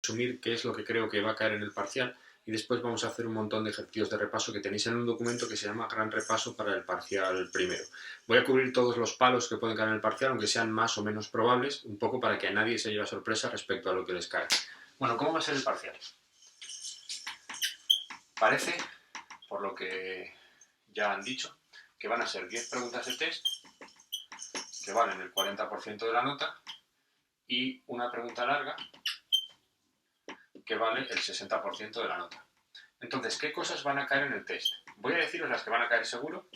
resumir qué es lo que creo que va a caer en el parcial y después vamos a hacer un montón de ejercicios de repaso que tenéis en un documento que se llama Gran Repaso para el parcial primero. Voy a cubrir todos los palos que pueden caer en el parcial, aunque sean más o menos probables, un poco para que a nadie se lleve sorpresa respecto a lo que les cae. Bueno, ¿cómo va a ser el parcial? Parece, por lo que ya han dicho, que van a ser 10 preguntas de test que valen el 40% de la nota y una pregunta larga que vale el 60% de la nota. Entonces, ¿qué cosas van a caer en el test? Voy a deciros las que van a caer seguro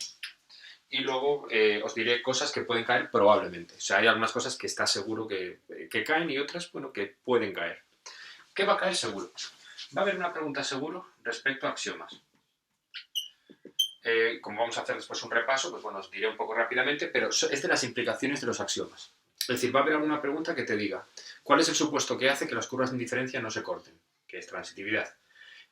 y luego os diré cosas que pueden caer probablemente. O sea, hay algunas cosas que está seguro que caen y otras, bueno, que pueden caer. ¿Qué va a caer seguro? Va a haber una pregunta seguro respecto a axiomas. Como vamos a hacer después un repaso, pues bueno, os diré un poco rápidamente, pero es de las implicaciones de los axiomas. Es decir, va a haber alguna pregunta que te diga ¿cuál es el supuesto que hace que las curvas de indiferencia no se corten? Que es transitividad.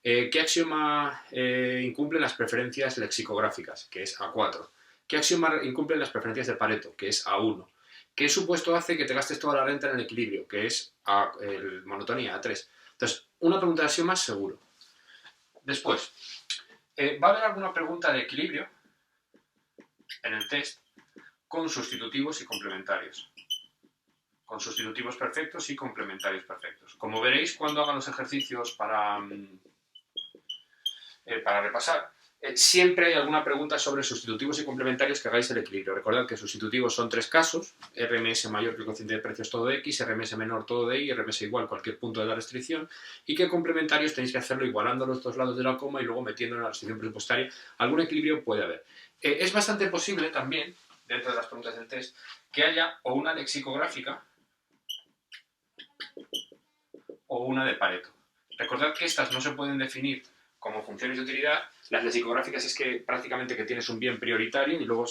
¿Qué axioma incumple las preferencias lexicográficas? Que es A4. ¿Qué axioma incumple las preferencias de Pareto? Que es A1. ¿Qué supuesto hace que te gastes toda la renta en el equilibrio? Que es monotonía, A3. Entonces, una pregunta de axiomas seguro. Después, va a haber alguna pregunta de equilibrio en el test con sustitutivos y complementarios. Con sustitutivos perfectos y complementarios perfectos. Como veréis cuando hagan los ejercicios para repasar, siempre hay alguna pregunta sobre sustitutivos y complementarios que hagáis el equilibrio. Recordad que sustitutivos son 3 casos: RMS mayor que el cociente de precios todo de X, RMS menor todo de Y, RMS igual cualquier punto de la restricción, y que complementarios tenéis que hacerlo igualando los dos lados de la coma y luego metiendo en la restricción presupuestaria. Algún equilibrio puede haber. Es bastante posible también, dentro de las preguntas del test, que haya o una lexicográfica o una de Pareto. Recordad que estas no se pueden definir como funciones de utilidad. Las lexicográficas es que prácticamente que tienes un bien prioritario y luego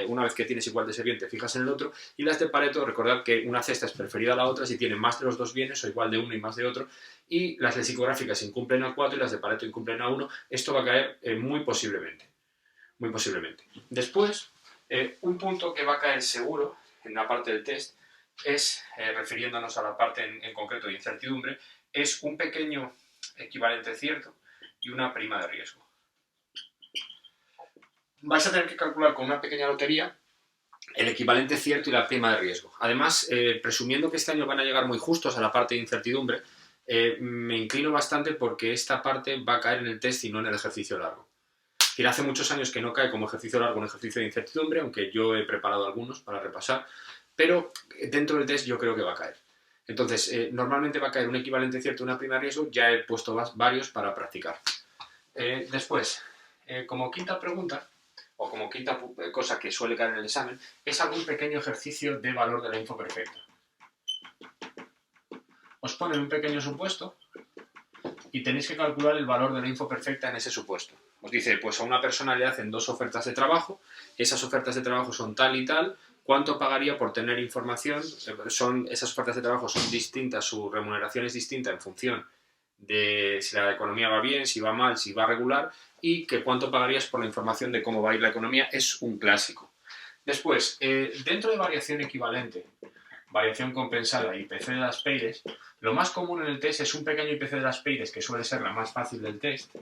una vez que tienes igual de ese bien te fijas en el otro, y las de Pareto, recordad que una cesta es preferida a la otra si tiene más de los dos bienes o igual de uno y más de otro, y las lexicográficas incumplen a 4 y las de Pareto incumplen a 1. Esto va a caer muy posiblemente. Muy posiblemente. Después, un punto que va a caer seguro en la parte del test es, refiriéndonos a la parte en concreto de incertidumbre, es un pequeño equivalente cierto y una prima de riesgo. Vais a tener que calcular con una pequeña lotería el equivalente cierto y la prima de riesgo. Además, presumiendo que este año van a llegar muy justos a la parte de incertidumbre, me inclino bastante porque esta parte va a caer en el test y no en el ejercicio largo. Y hace muchos años que no cae como ejercicio largo un ejercicio de incertidumbre, aunque yo he preparado algunos para repasar, pero dentro del test yo creo que va a caer. Entonces, normalmente va a caer un equivalente cierto y una prima de riesgo. Ya he puesto varios para practicar. Después, como quinta pregunta, o como quinta cosa que suele caer en el examen, es algún pequeño ejercicio de valor de la info perfecta. Os ponen un pequeño supuesto y tenéis que calcular el valor de la info perfecta en ese supuesto. Os dice, pues a una persona le hacen 2 ofertas de trabajo, esas ofertas de trabajo son tal y tal, ¿cuánto pagaría por tener información? Esas ofertas de trabajo son distintas, su remuneración es distinta en función de si la economía va bien, si va mal, si va regular, y que cuánto pagarías por la información de cómo va a ir la economía. Es un clásico. Después, dentro de variación equivalente, variación compensada y IPC de las Peires, lo más común en el test es un pequeño IPC de las Peires, que suele ser la más fácil del test,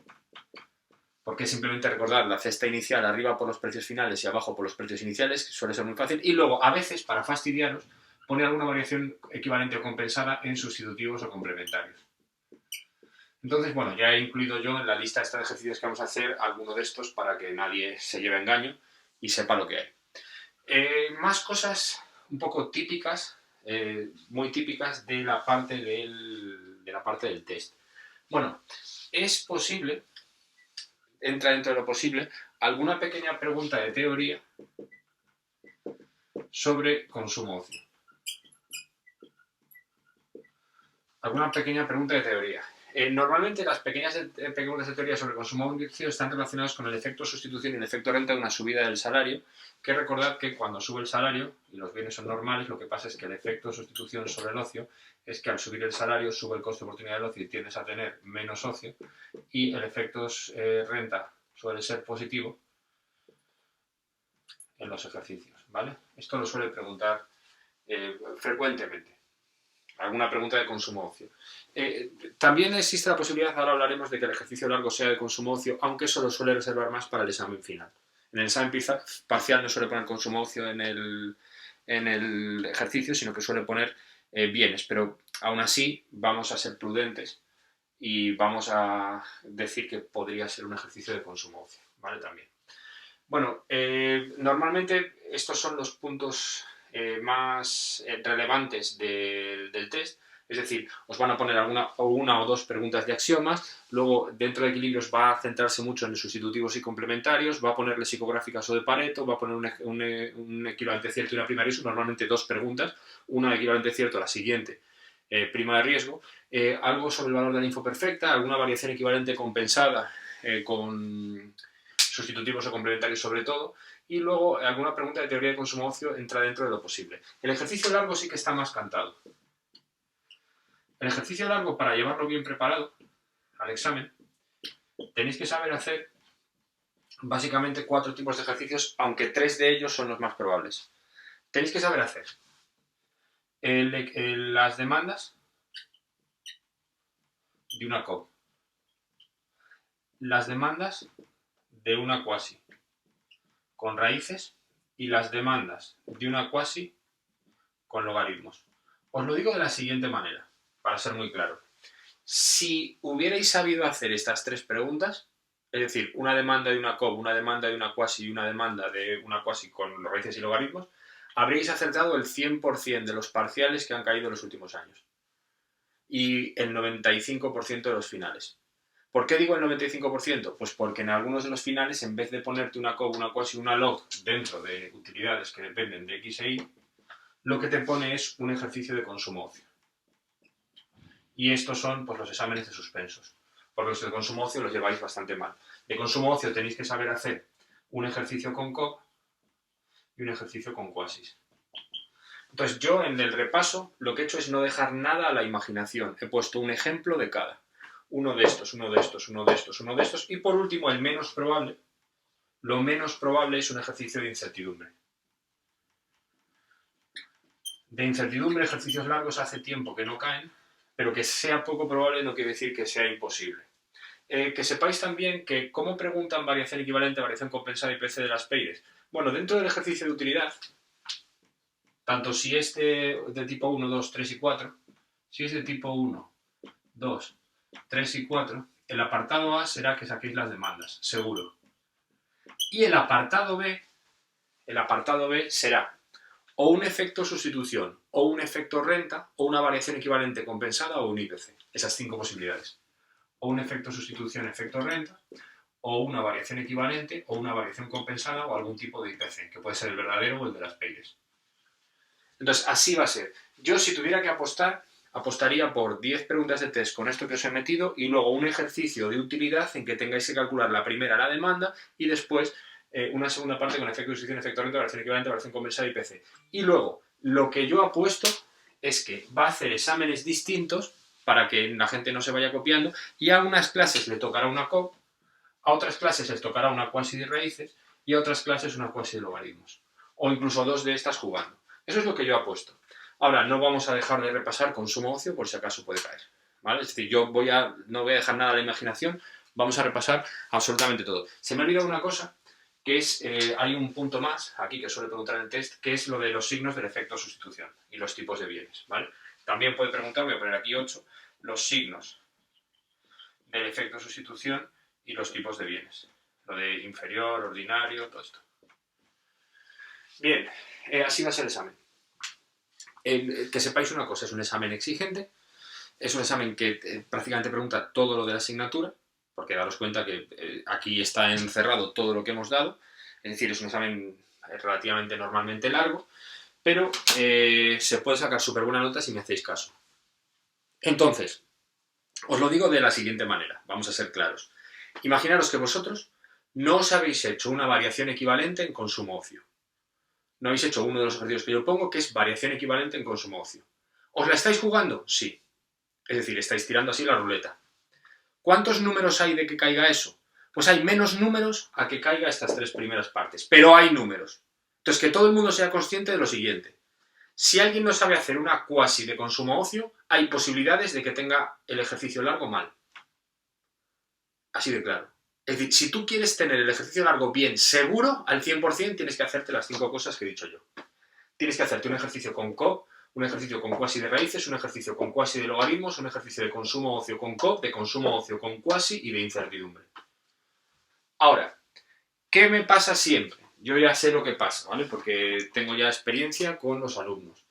porque es simplemente recordar la cesta inicial arriba por los precios finales y abajo por los precios iniciales, que suele ser muy fácil, y luego, a veces, para fastidiaros, pone alguna variación equivalente o compensada en sustitutivos o complementarios. Entonces, bueno, ya he incluido yo en la lista de ejercicios que vamos a hacer alguno de estos para que nadie se lleve engaño y sepa lo que hay. Más cosas un poco típicas, muy típicas de la parte del test. Bueno, es posible, entra dentro de lo posible, alguna pequeña pregunta de teoría sobre consumo-ocio. Alguna pequeña pregunta de teoría. Normalmente las pequeñas preguntas de teoría sobre consumo-ocio están relacionadas con el efecto sustitución y el efecto renta de una subida del salario, que recordad que cuando sube el salario y los bienes son normales, lo que pasa es que el efecto sustitución sobre el ocio es que al subir el salario sube el coste de oportunidad del ocio y tiendes a tener menos ocio, y el efecto renta suele ser positivo en los ejercicios, ¿vale? Esto lo suele preguntar frecuentemente. alguna pregunta de consumo-ocio. También existe la posibilidad, ahora hablaremos, de que el ejercicio largo sea de consumo-ocio, aunque eso lo suele reservar más para el examen final. En el examen parcial no suele poner consumo-ocio en el ejercicio, sino que suele poner bienes, pero aún así vamos a ser prudentes y vamos a decir que podría ser un ejercicio de consumo-ocio, ¿vale? También. Bueno, normalmente estos son los puntos más relevantes del test, es decir, os van a poner una o dos preguntas de axiomas, luego dentro de equilibrios va a centrarse mucho en sustitutivos y complementarios, va a ponerle psicográficas o de Pareto, va a poner un equivalente cierto y una prima de riesgo, normalmente dos preguntas, una de equivalente cierto, la siguiente prima de riesgo, algo sobre el valor de la info perfecta, alguna variación equivalente compensada con sustitutivos o complementarios sobre todo, y luego alguna pregunta de teoría de consumo-ocio entra dentro de lo posible. El ejercicio largo sí que está más cantado. El ejercicio largo, para llevarlo bien preparado al examen, tenéis que saber hacer básicamente 4 tipos de ejercicios, aunque 3 de ellos son los más probables. Tenéis que saber hacer las demandas de una COP, las demandas de una cuasi con raíces y las demandas de una cuasi con logaritmos. Os lo digo de la siguiente manera, para ser muy claro. Si hubierais sabido hacer estas 3 preguntas, es decir, una demanda de una COP, una demanda de una cuasi y una demanda de una cuasi con raíces y logaritmos, habríais acertado el 100% de los parciales que han caído en los últimos años. Y el 95% de los finales. ¿Por qué digo el 95%? Pues porque en algunos de los finales, en vez de ponerte una COP, una cuasi y una log dentro de utilidades que dependen de X e Y, lo que te pone es un ejercicio de consumo-ocio. Y estos son pues, los exámenes de suspensos. Porque los de consumo-ocio los lleváis bastante mal. De consumo-ocio tenéis que saber hacer un ejercicio con COP y un ejercicio con cuasis. Entonces yo en el repaso lo que he hecho es no dejar nada a la imaginación. He puesto un ejemplo de cada. Uno de estos, uno de estos, uno de estos, uno de estos. Y por último, el menos probable. Lo menos probable es un ejercicio de incertidumbre. De incertidumbre, ejercicios largos hace tiempo que no caen, pero que sea poco probable no quiere decir que sea imposible. Que sepáis también que cómo preguntan variación equivalente, variación compensada y PC de las Peires. Bueno, dentro del ejercicio de utilidad, tanto si es de tipo 1, 2, 3 y 4, si es de tipo 1, 2, 3 y 4, el apartado A será que saquéis las demandas, seguro. Y el apartado B será o un efecto sustitución, o un efecto renta, o una variación equivalente compensada, o un IPC. Esas 5 posibilidades. O un efecto sustitución, efecto renta, o una variación equivalente, o una variación compensada, o algún tipo de IPC, que puede ser el verdadero o el de las Peires. Entonces, así va a ser. Yo, si tuviera que apostar, apostaría por 10 preguntas de test con esto que os he metido y luego un ejercicio de utilidad en que tengáis que calcular la primera, la demanda, y después una segunda parte con efecto de sustitución, efecto renta, variación equivalente, variación compensada y IPC. Y luego, lo que yo apuesto es que va a hacer exámenes distintos para que la gente no se vaya copiando y a unas clases le tocará una COP, a otras clases les tocará una cuasi de raíces y a otras clases una cuasi de logaritmos. O incluso 2 de estas jugando. Eso es lo que yo apuesto. Ahora, no vamos a dejar de repasar consumo-ocio por si acaso puede caer, ¿vale? Es decir, yo no voy a dejar nada a la imaginación, vamos a repasar absolutamente todo. Se me ha olvidado una cosa, que es, hay un punto más aquí que suele preguntar en el test, que es lo de los signos del efecto sustitución y los tipos de bienes, ¿vale? También puede preguntar, voy a poner aquí 8, los signos del efecto sustitución y los tipos de bienes. Lo de inferior, ordinario, todo esto. Bien, así va a ser el examen. Que sepáis una cosa, es un examen exigente, es un examen que prácticamente pregunta todo lo de la asignatura, porque daros cuenta que aquí está encerrado todo lo que hemos dado, es decir, es un examen relativamente normalmente largo, pero se puede sacar súper buena nota si me hacéis caso. Entonces, os lo digo de la siguiente manera, vamos a ser claros. Imaginaros que vosotros no os habéis hecho una variación equivalente en consumo-ocio. No habéis hecho uno de los ejercicios que yo pongo, que es variación equivalente en consumo-ocio. ¿Os la estáis jugando? Sí. Es decir, estáis tirando así la ruleta. ¿Cuántos números hay de que caiga eso? Pues hay menos números a que caiga estas 3 primeras partes, pero hay números. Entonces, que todo el mundo sea consciente de lo siguiente. Si alguien no sabe hacer una cuasi de consumo-ocio, hay posibilidades de que tenga el ejercicio largo mal. Así de claro. Es decir, si tú quieres tener el ejercicio largo bien seguro, al 100%, tienes que hacerte las 5 cosas que he dicho yo. Tienes que hacerte un ejercicio con COP, un ejercicio con cuasi de raíces, un ejercicio con cuasi de logaritmos, un ejercicio de consumo-ocio con COP, de consumo-ocio con cuasi y de incertidumbre. Ahora, ¿qué me pasa siempre? Yo ya sé lo que pasa, ¿vale? Porque tengo ya experiencia con los alumnos.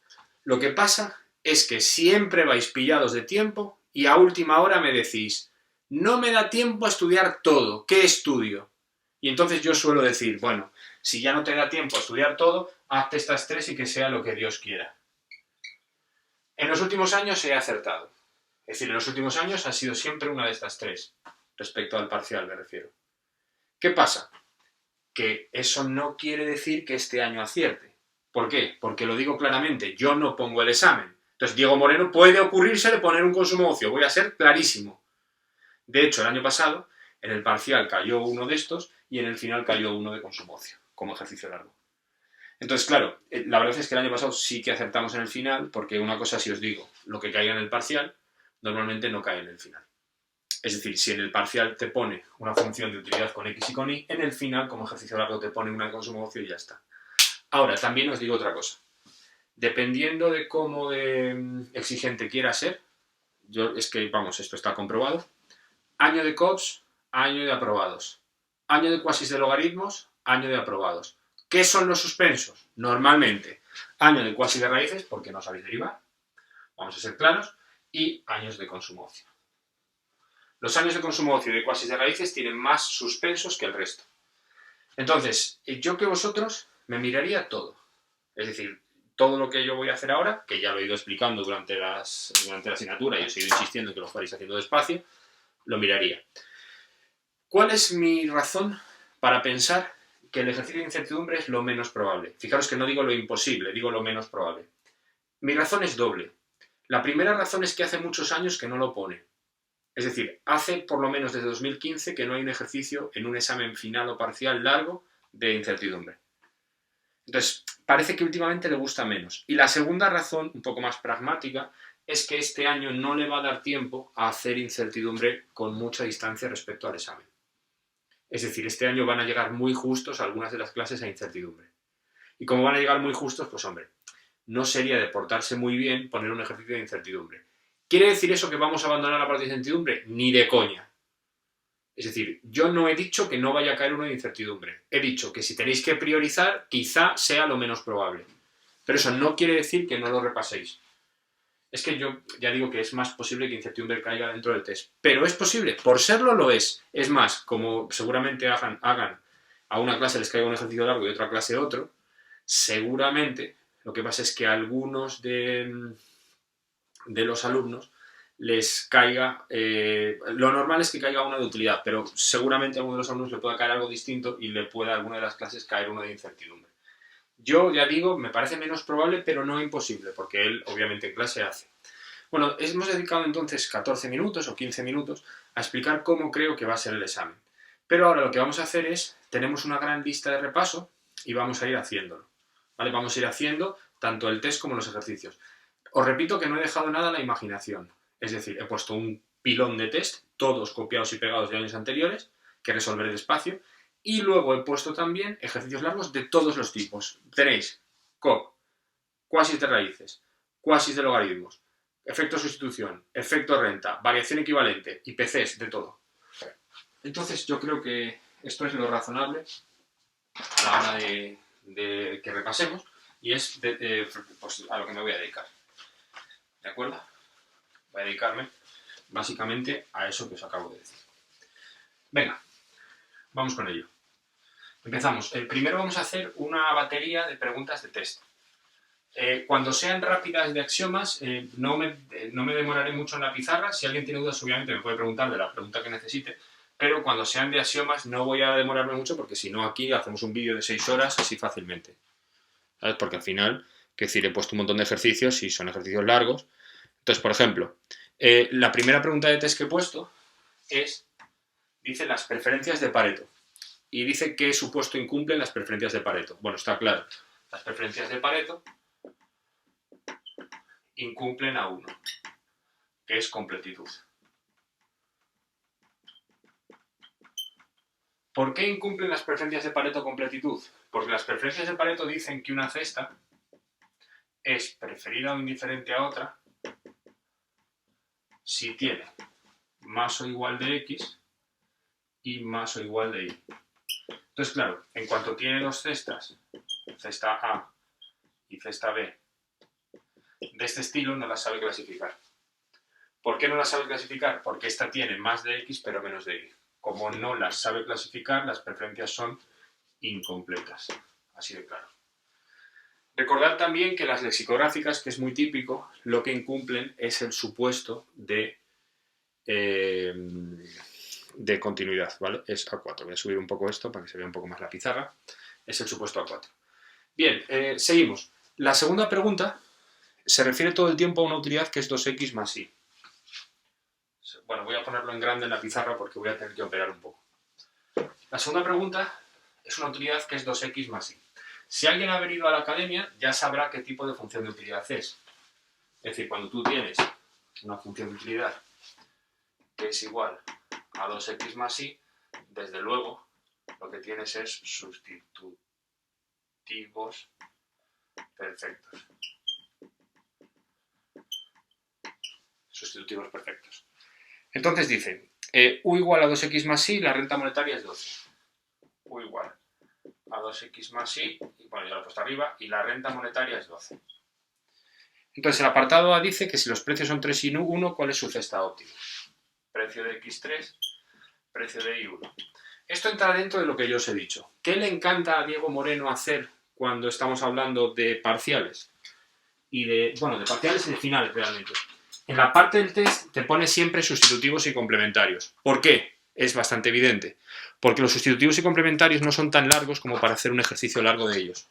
Lo que pasa es que siempre vais pillados de tiempo y a última hora me decís, no me da tiempo a estudiar todo, ¿qué estudio? Y entonces yo suelo decir, bueno, si ya no te da tiempo a estudiar todo, hazte estas 3 y que sea lo que Dios quiera. En los últimos años he acertado. Es decir, en los últimos años ha sido siempre una de estas 3, respecto al parcial me refiero. ¿Qué pasa? Que eso no quiere decir que este año acierte. ¿Por qué? Porque lo digo claramente, yo no pongo el examen. Entonces, Diego Moreno puede ocurrirse de poner un consumo ocio, voy a ser clarísimo. De hecho, el año pasado, en el parcial cayó uno de estos y en el final cayó uno de consumo ocio, como ejercicio largo. Entonces, claro, la verdad es que el año pasado sí que acertamos en el final, porque una cosa sí os digo, lo que caiga en el parcial normalmente no cae en el final. Es decir, si en el parcial te pone una función de utilidad con X y con Y, en el final, como ejercicio largo, te pone una de consumo ocio y ya está. Ahora, también os digo otra cosa. Dependiendo de cómo exigente quiera ser, es que, vamos, esto está comprobado, año de COPS, año de aprobados. Año de cuasis de logaritmos, año de aprobados. ¿Qué son los suspensos? Normalmente, año de cuasis de raíces, porque no sabéis derivar, vamos a ser claros, y años de consumo ocio. Los años de consumo ocio y de cuasis de raíces tienen más suspensos que el resto. Entonces, yo que vosotros me miraría todo. Es decir, todo lo que yo voy a hacer ahora, que ya lo he ido explicando durante la asignatura y os he ido insistiendo que lo fuerais haciendo despacio, lo miraría. ¿Cuál es mi razón para pensar que el ejercicio de incertidumbre es lo menos probable? Fijaros que no digo lo imposible, digo lo menos probable. Mi razón es doble. La primera razón es que hace muchos años que no lo pone. Es decir, hace por lo menos desde 2015 que no hay un ejercicio en un examen final o parcial largo de incertidumbre. Entonces, parece que últimamente le gusta menos. Y la segunda razón, un poco más pragmática, es que este año no le va a dar tiempo a hacer incertidumbre con mucha distancia respecto al examen. Es decir, este año van a llegar muy justos algunas de las clases a incertidumbre. Y como van a llegar muy justos, pues hombre, no sería de portarse muy bien poner un ejercicio de incertidumbre. ¿Quiere decir eso que vamos a abandonar la parte de incertidumbre? Ni de coña. Es decir, yo no he dicho que no vaya a caer uno de incertidumbre. He dicho que si tenéis que priorizar, quizá sea lo menos probable. Pero eso no quiere decir que no lo repaséis. Es que yo ya digo que es más posible que incertidumbre caiga dentro del test. Pero es posible, por serlo lo es. Es más, como seguramente hagan a una clase les caiga un ejercicio largo y a otra clase otro, seguramente lo que pasa es que a algunos de los alumnos les caiga, lo normal es que caiga una de utilidad, pero seguramente a alguno de los alumnos le pueda caer algo distinto y le pueda a alguna de las clases caer uno de incertidumbre. Yo ya digo, me parece menos probable, pero no imposible, porque él obviamente en clase hace. Bueno, hemos dedicado entonces 14 minutos o 15 minutos a explicar cómo creo que va a ser el examen. Pero ahora lo que vamos a hacer es, tenemos una gran lista de repaso y vamos a ir haciéndolo. ¿Vale? Vamos a ir haciendo tanto el test como los ejercicios. Os repito que no he dejado nada a la imaginación. Es decir, he puesto un pilón de test, todos copiados y pegados de años anteriores, que resolver despacio, y luego he puesto también ejercicios largos de todos los tipos. Tenéis COP, cuasis de raíces, cuasis de logaritmos, efecto sustitución, efecto renta, variación equivalente, IPCs, de todo. Entonces yo creo que esto es lo razonable a la hora de que repasemos y es pues a lo que me voy a dedicar. ¿De acuerdo? Voy a dedicarme básicamente a eso que os acabo de decir. Venga, vamos con ello. Empezamos. Primero vamos a hacer una batería de preguntas de test. Cuando sean rápidas de axiomas, no me demoraré mucho en la pizarra. Si alguien tiene dudas, obviamente me puede preguntar de la pregunta que necesite. Pero cuando sean de axiomas no voy a demorarme mucho porque si no aquí hacemos un vídeo de 6 horas así fácilmente. ¿Sabes? Porque al final, que decir, he puesto un montón de ejercicios y son ejercicios largos. Entonces, por ejemplo, la primera pregunta de test que he puesto dice las preferencias de Pareto. Y dice qué supuesto incumplen las preferencias de Pareto. Bueno, está claro. Las preferencias de Pareto incumplen a 1, que es completitud. ¿Por qué incumplen las preferencias de Pareto completitud? Porque las preferencias de Pareto dicen que una cesta es preferida o indiferente a otra si tiene más o igual de X y más o igual de Y. Entonces, claro, en cuanto tiene dos cestas, cesta A y cesta B, de este estilo no las sabe clasificar. ¿Por qué no las sabe clasificar? Porque esta tiene más de X pero menos de Y. Como no las sabe clasificar, las preferencias son incompletas. Así de claro. Recordad también que las lexicográficas, que es muy típico, lo que incumplen es el supuesto de continuidad, ¿vale? Es A4. Voy a subir un poco esto para que se vea un poco más la pizarra. Es el supuesto A4. Bien, seguimos. La segunda pregunta se refiere todo el tiempo a una utilidad que es 2x más y. Bueno, voy a ponerlo en grande en la pizarra porque voy a tener que operar un poco. La segunda pregunta es una utilidad que es 2x más y. Si alguien ha venido a la academia, ya sabrá qué tipo de función de utilidad es. Es decir, cuando tú tienes una función de utilidad que es igual a 2x más y, desde luego, lo que tienes es sustitutivos perfectos. Sustitutivos perfectos. Entonces dice, u igual a 2x más y, la renta monetaria es 12. U igual a 2x más y, bueno, ya lo he puesto arriba, y la renta monetaria es 12. Entonces el apartado A dice que si los precios son 3 y 1, ¿cuál es su cesta óptima? Precio de X3, precio de Y1. Esto entra dentro de lo que yo os he dicho. ¿Qué le encanta a Diego Moreno hacer cuando estamos hablando de parciales? De parciales y de finales realmente. En la parte del test te pone siempre sustitutivos y complementarios. ¿Por qué? Es bastante evidente. Porque los sustitutivos y complementarios no son tan largos como para hacer un ejercicio largo de ellos.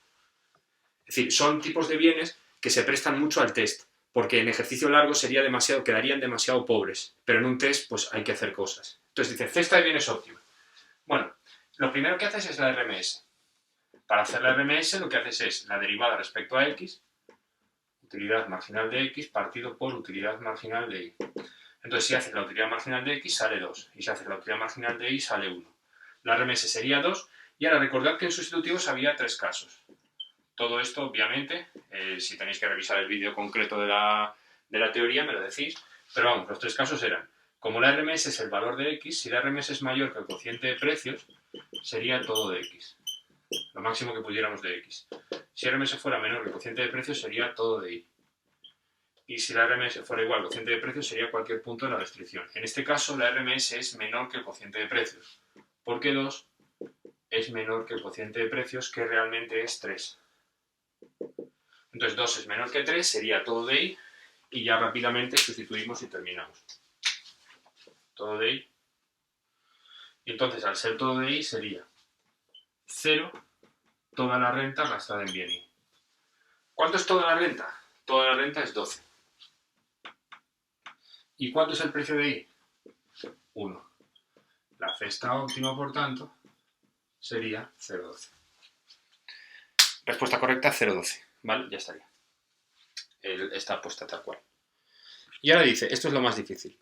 Es decir, son tipos de bienes que se prestan mucho al test, porque en ejercicio largo quedarían demasiado pobres, pero en un test pues hay que hacer cosas. Entonces dice, cesta de bienes óptima. Bueno, lo primero que haces es la RMS. Para hacer la RMS lo que haces es la derivada respecto a X, utilidad marginal de X partido por utilidad marginal de Y. Entonces si haces la utilidad marginal de X sale 2, y si haces la utilidad marginal de Y sale 1. La RMS sería 2, y ahora recordad que en sustitutivos había 3 casos. Todo esto, obviamente, si tenéis que revisar el vídeo concreto de la teoría, me lo decís. Pero vamos, los 3 casos eran, como la RMS es el valor de X, si la RMS es mayor que el cociente de precios, sería todo de X. Lo máximo que pudiéramos de X. Si la RMS fuera menor que el cociente de precios, sería todo de Y. Y si la RMS fuera igual al cociente de precios, sería cualquier punto de la restricción. En este caso, la RMS es menor que el cociente de precios, porque 2 es menor que el cociente de precios, que realmente es 3. Entonces 2 es menor que 3, sería todo de Y, y ya rápidamente sustituimos y terminamos. Todo de Y. Y entonces al ser todo de Y sería 0 toda la renta gastada en bien Y. ¿Cuánto es toda la renta? Toda la renta es 12. ¿Y cuánto es el precio de Y? 1. La cesta óptima, por tanto, sería 0,12. Respuesta correcta, 0,12. ¿Vale? Ya estaría. Está puesta tal cual. Y ahora dice, esto es lo más difícil.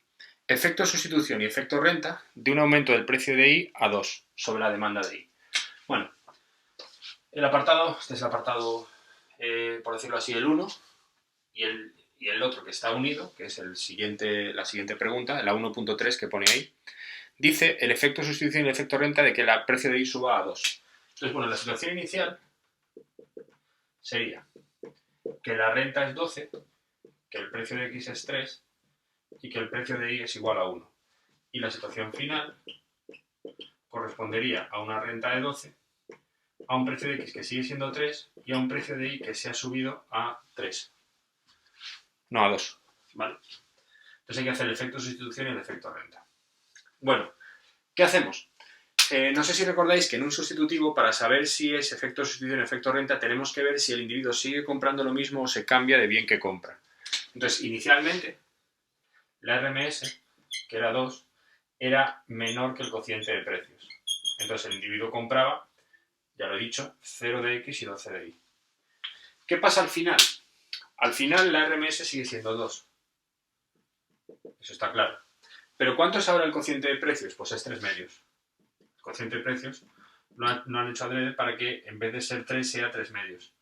Efecto sustitución y efecto renta de un aumento del precio de Y a 2 sobre la demanda de Y. Bueno, el apartado, este es el apartado, por decirlo así, el 1, y el otro que está unido, que es la siguiente pregunta, la 1.3 que pone ahí, dice el efecto sustitución y el efecto renta de que el precio de Y suba a 2. Entonces, bueno, la situación inicial sería que la renta es 12, que el precio de X es 3 y que el precio de Y es igual a 1. Y la situación final correspondería a una renta de 12, a un precio de X que sigue siendo 3 y a un precio de Y que se ha subido a 3. No a 2, ¿vale? Entonces hay que hacer el efecto sustitución y el efecto renta. Bueno, ¿qué hacemos? No sé si recordáis que en un sustitutivo, para saber si es efecto sustitución o efecto renta, tenemos que ver si el individuo sigue comprando lo mismo o se cambia de bien que compra. Entonces, inicialmente, la RMS, que era 2, era menor que el cociente de precios. Entonces, el individuo compraba, ya lo he dicho, 0 de X y 12 de Y. ¿Qué pasa al final? Al final la RMS sigue siendo 2. Eso está claro. ¿Pero cuánto es ahora el cociente de precios? Pues es 3 medios. El cociente de precios lo han hecho adrede para que en vez de ser 3 sea 3 medios.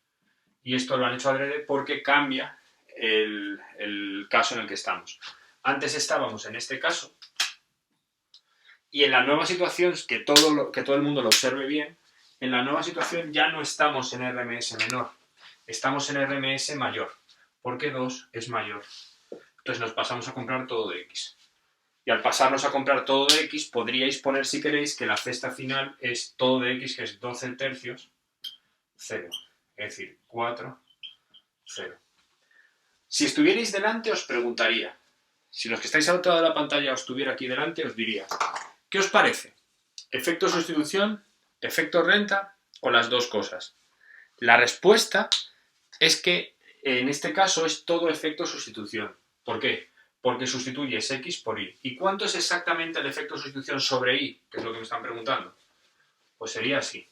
Y esto lo han hecho adrede porque cambia el caso en el que estamos. Antes estábamos en este caso y en la nueva situación, que todo el mundo lo observe bien, en la nueva situación ya no estamos en RMS menor, estamos en RMS mayor, porque 2 es mayor. Entonces nos pasamos a comprar todo de X. Y al pasarnos a comprar todo de X, podríais poner, si queréis, que la cesta final es todo de X, que es 12 tercios, 0. Es decir, 4, 0. Si estuvierais delante, os preguntaría. Si los que estáis al otro lado de la pantalla os estuviera aquí delante, os diría, ¿qué os parece? ¿Efecto sustitución, efecto renta o las dos cosas? La respuesta es que en este caso es todo efecto sustitución. ¿Por qué? Porque sustituyes X por Y. ¿Y cuánto es exactamente el efecto sustitución sobre Y? Que es lo que me están preguntando. Pues sería así.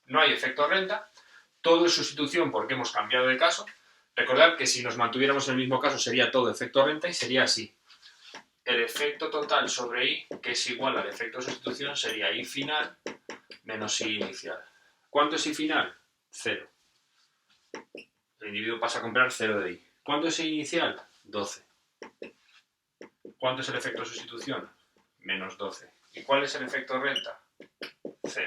No hay efecto renta, todo es sustitución porque hemos cambiado de caso. Recordad que si nos mantuviéramos en el mismo caso sería todo efecto renta y sería así. El efecto total sobre Y, que es igual al efecto sustitución, sería Y final menos Y inicial. ¿Cuánto es Y final? 0. El individuo pasa a comprar 0 de Y. ¿Cuánto es Y inicial? 12. ¿Cuánto es el efecto sustitución? Menos 12. ¿Y cuál es el efecto renta? 0.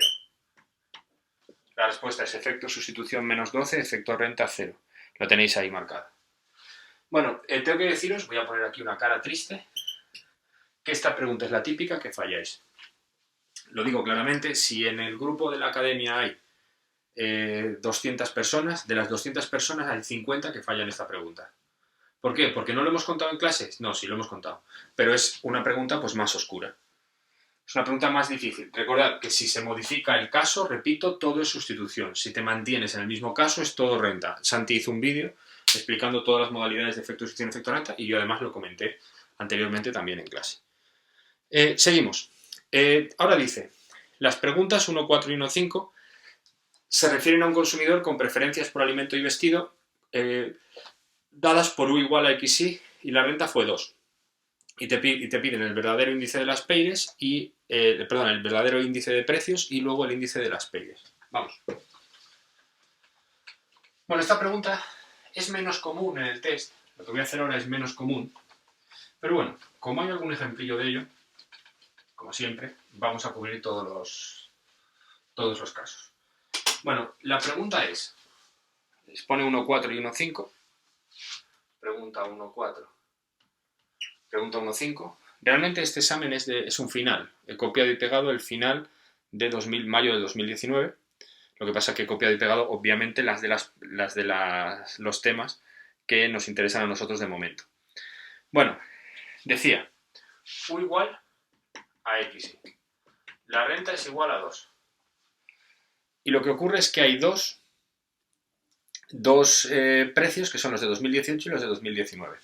La respuesta es efecto sustitución menos 12, efecto renta 0. Lo tenéis ahí marcado. Bueno, tengo que deciros, voy a poner aquí una cara triste, que esta pregunta es la típica que falláis. Lo digo claramente, si en el grupo de la academia hay 200 personas, de las 200 personas hay 50 que fallan esta pregunta. ¿Por qué? ¿Porque no lo hemos contado en clases? No, sí lo hemos contado. Pero es una pregunta pues más oscura. Es una pregunta más difícil. Recordad que si se modifica el caso, repito, todo es sustitución. Si te mantienes en el mismo caso, es todo renta. Santi hizo un vídeo explicando todas las modalidades de efecto sustitución y efecto renta y yo además lo comenté anteriormente también en clase. Seguimos. Ahora dice, las preguntas 1, 4 y 1, 5 se refieren a un consumidor con preferencias por alimento y vestido dadas por U igual a XY y la renta fue 2. Y te piden el verdadero índice de las Peires y, el verdadero índice de precios y luego el índice de las Peires. Vamos. Bueno, esta pregunta es menos común en el test. Lo que voy a hacer ahora es menos común. Pero bueno, como hay algún ejemplillo de ello, como siempre, vamos a cubrir todos los casos. Bueno, la pregunta es, les pone 1.4 y 1.5. Pregunta 1.4. Pregunta 1.5. Realmente este examen es un final. He copiado y pegado el final de mayo de 2019. Lo que pasa es que he copiado y pegado, obviamente, los temas que nos interesan a nosotros de momento. Bueno, decía, U igual a X. La renta es igual a 2. Y lo que ocurre es que hay dos precios que son los de 2018 y los de 2019.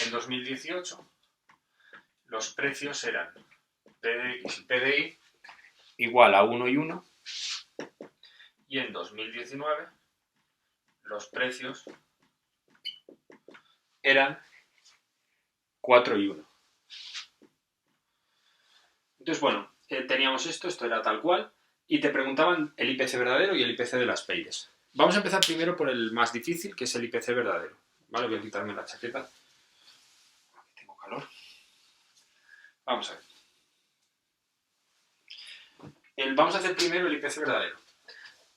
En 2018 los precios eran P de X y P de Y igual a 1 y 1 y en 2019 los precios eran 4 y 1. Entonces, bueno, teníamos esto era tal cual y te preguntaban el IPC verdadero y el IPC de las Peires. Vamos a empezar primero por el más difícil, que es el IPC verdadero. Vale, voy a quitarme la chaqueta. Aquí tengo calor. Vamos a ver. Vamos a hacer primero el IPC verdadero.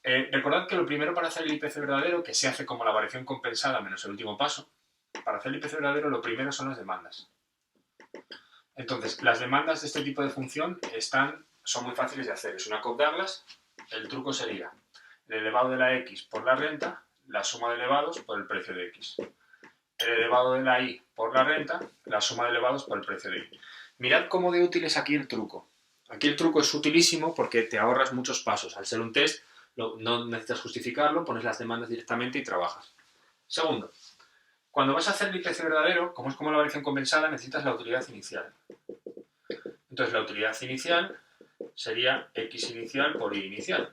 Recordad que lo primero para hacer el IPC verdadero, que se hace como la variación compensada menos el último paso, para hacer el IPC verdadero lo primero son las demandas. Entonces, las demandas de este tipo de función son muy fáciles de hacer. Es una Cobb-Douglas. El truco sería el elevado de la X por la renta, la suma de elevados por el precio de X. El elevado de la Y por la renta, la suma de elevados por el precio de Y. Mirad cómo de útil es aquí el truco. Aquí el truco es utilísimo porque te ahorras muchos pasos. Al ser un test, no necesitas justificarlo, pones las demandas directamente y trabajas. Segundo, cuando vas a hacer el IPC verdadero, como es como la variación compensada, necesitas la utilidad inicial. Entonces la utilidad inicial sería X inicial por Y inicial.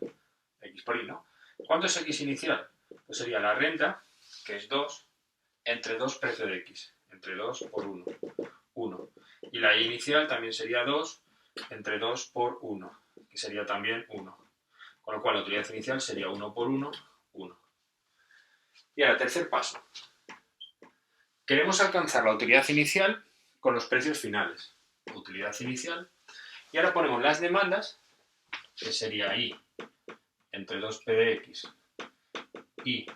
X por Y, ¿no? ¿Cuánto es X inicial? Pues sería la renta que es 2, entre 2 precio de X, entre 2 por 1, 1. Y la Y inicial también sería 2 entre 2 por 1, que sería también 1. Con lo cual la utilidad inicial sería 1 por 1, 1. Y ahora, tercer paso. Queremos alcanzar la utilidad inicial con los precios finales. Utilidad inicial. Y ahora ponemos las demandas, que sería I entre 2P de X, I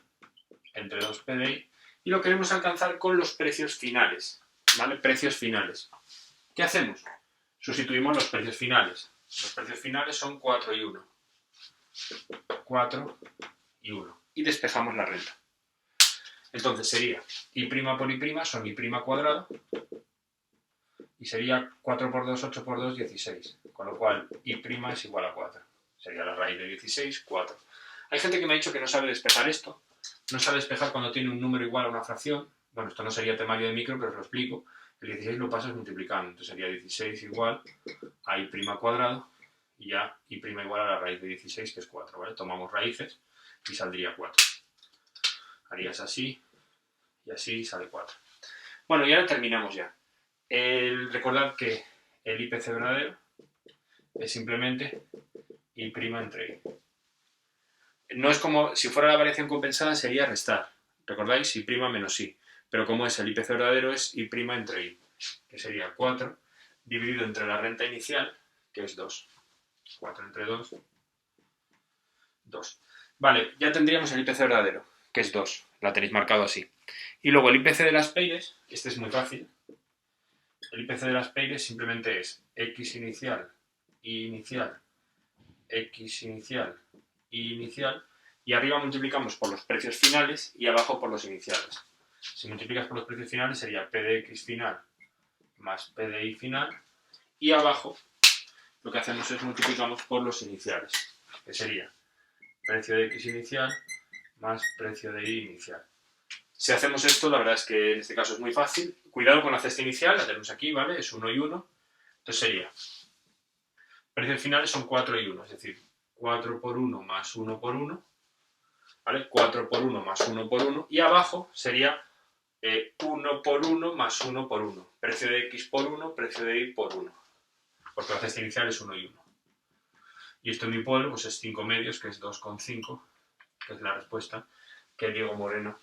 entre 2P de Y, y lo queremos alcanzar con los precios finales. ¿Vale? Precios finales. ¿Qué hacemos? Sustituimos los precios finales. Los precios finales son 4 y 1. 4 y 1. Y despejamos la renta. Entonces sería I' por I' son I' cuadrado. Y sería 4 por 2, 8 por 2, 16. Con lo cual I' es igual a 4. Sería la raíz de 16, 4. Hay gente que me ha dicho que no sabe despejar esto. No sabe despejar cuando tiene un número igual a una fracción. Bueno, esto no sería temario de micro, pero os lo explico. El 16 lo pasas multiplicando. Entonces sería 16 igual a I' cuadrado. Y ya I' igual a la raíz de 16, que es 4. ¿Vale? Tomamos raíces y saldría 4. Harías así y así sale 4. Bueno, y ahora terminamos ya. Recordad que el IPC verdadero es simplemente I' entre I. No es como si fuera la variación compensada, sería restar. ¿Recordáis? I' menos I. Pero como es el IPC verdadero, es I' entre I, que sería 4 dividido entre la renta inicial, que es 2. 4 entre 2, 2. Vale, ya tendríamos el IPC verdadero, que es 2. La tenéis marcado así. Y luego el IPC de las Peires, este es muy fácil. El IPC de las Peires simplemente es X inicial, Y inicial, X inicial, Y inicial, y arriba multiplicamos por los precios finales y abajo por los iniciales. Si multiplicas por los precios finales sería P de X final más P de Y final, y abajo lo que hacemos es multiplicamos por los iniciales, que sería precio de X inicial más precio de Y inicial. Si hacemos esto, la verdad es que en este caso es muy fácil. Cuidado con la cesta inicial, la tenemos aquí, ¿vale? Es 1 y 1. Entonces sería, precios finales son 4 y 1, es decir, 4 por 1 más 1 por 1, ¿vale? 4 por 1 más 1 por 1, y abajo sería 1 por 1 más 1 por 1. Precio de X por 1, precio de Y por 1. Porque la cesta inicial es 1 y 1. Y esto en mi pueblo pues es 5 medios, que es 2,5, que es la respuesta que Diego Moreno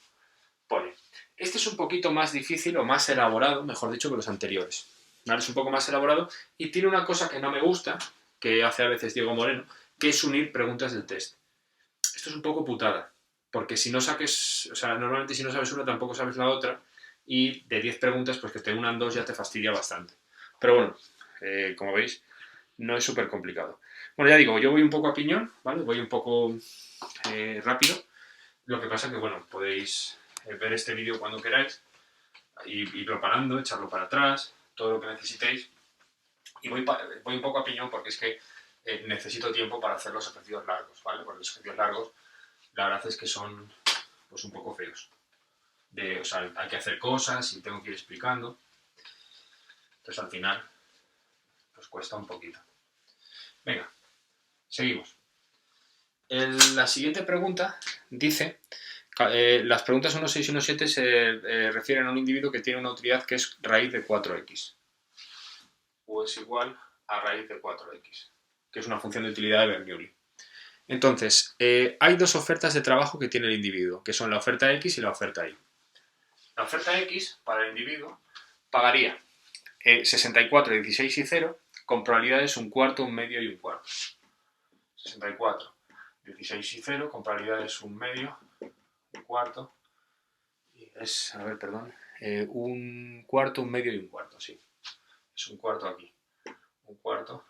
pone. Este es un poquito más difícil o más elaborado, mejor dicho, que los anteriores. ¿Vale? Es un poco más elaborado y tiene una cosa que no me gusta, que hace a veces Diego Moreno, que es unir preguntas del test. Esto es un poco putada, porque si no saques, o sea, normalmente si no sabes una tampoco sabes la otra, y de 10 preguntas, pues que te unan 2 ya te fastidia bastante. Pero bueno, como veis, no es súper complicado. Bueno, ya digo, yo voy un poco a piñón, ¿vale? Voy un poco rápido. Lo que pasa que, bueno, podéis ver este vídeo cuando queráis, irlo parando, echarlo para atrás, todo lo que necesitéis. Y voy un poco a piñón porque es que necesito tiempo para hacer los ejercicios largos, ¿vale? Porque los ejercicios largos, la verdad es que son pues un poco feos. O sea, hay que hacer cosas y tengo que ir explicando. Entonces al final, pues cuesta un poquito. Venga, seguimos. La siguiente pregunta dice, las preguntas 1.6 y 1.7 se refieren a un individuo que tiene una utilidad que es raíz de 4x. U es igual a raíz de 4x, que es una función de utilidad de Bernoulli. Entonces, hay dos ofertas de trabajo que tiene el individuo, que son la oferta X y la oferta Y. La oferta X, para el individuo, pagaría 64, 16 y 0, con probabilidades 1/4, 1/2 y 1/4. 64, 16 y 0, con probabilidades 1/2, 1/4, y es, a ver, perdón, 1/4, 1/2 y 1/4, sí. Es 1/4 aquí. 1/4,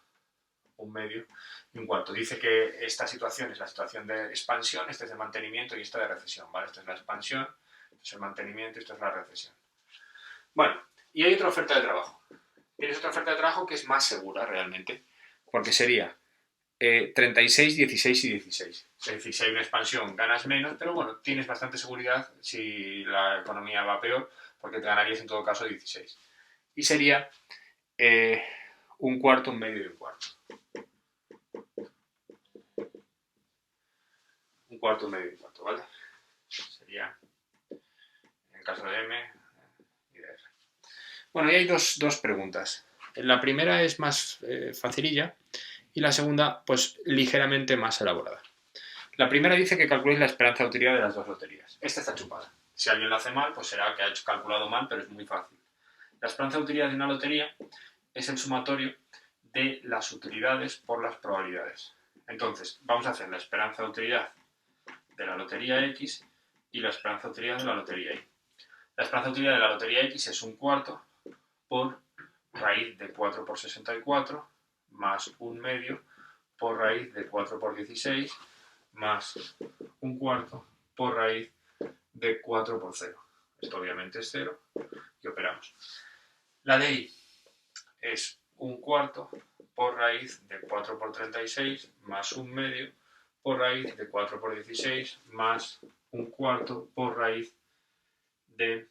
1/2 y 1/4. Dice que esta situación es la situación de expansión, esta es de mantenimiento y esta de recesión, ¿vale? Esta es la expansión, esto es el mantenimiento y esto es la recesión. Bueno, y hay otra oferta de trabajo. Tienes otra oferta de trabajo que es más segura realmente, porque sería 36, 16 y 16. Es decir, si hay una expansión ganas menos, pero bueno, tienes bastante seguridad si la economía va peor, porque te ganarías en todo caso 16. Y sería 1/4, 1/2 y 1/4. 1/4, 1/2 y 1/4, ¿vale? Sería el caso de M y de R. Bueno, y hay dos preguntas. La primera es más facililla y la segunda, pues, ligeramente más elaborada. La primera dice que calculéis la esperanza de utilidad de las dos loterías. Esta está chupada. Si alguien lo hace mal, pues será que ha calculado mal, pero es muy fácil. La esperanza de utilidad de una lotería es el sumatorio de las utilidades por las probabilidades. Entonces, vamos a hacer la esperanza de utilidad de la lotería X y la esperanza de utilidad de la lotería Y. La esperanza de utilidad de la lotería X es 1/4 por raíz de 4 por 64 más 1/2 por raíz de 4 por 16 más 1/4 por raíz de 4 por 0. Esto obviamente es 0 y operamos. La de Y es 1/4 por raíz de 4 por 36 más 1/2 por raíz de 4 por 16 más 1/4 por raíz de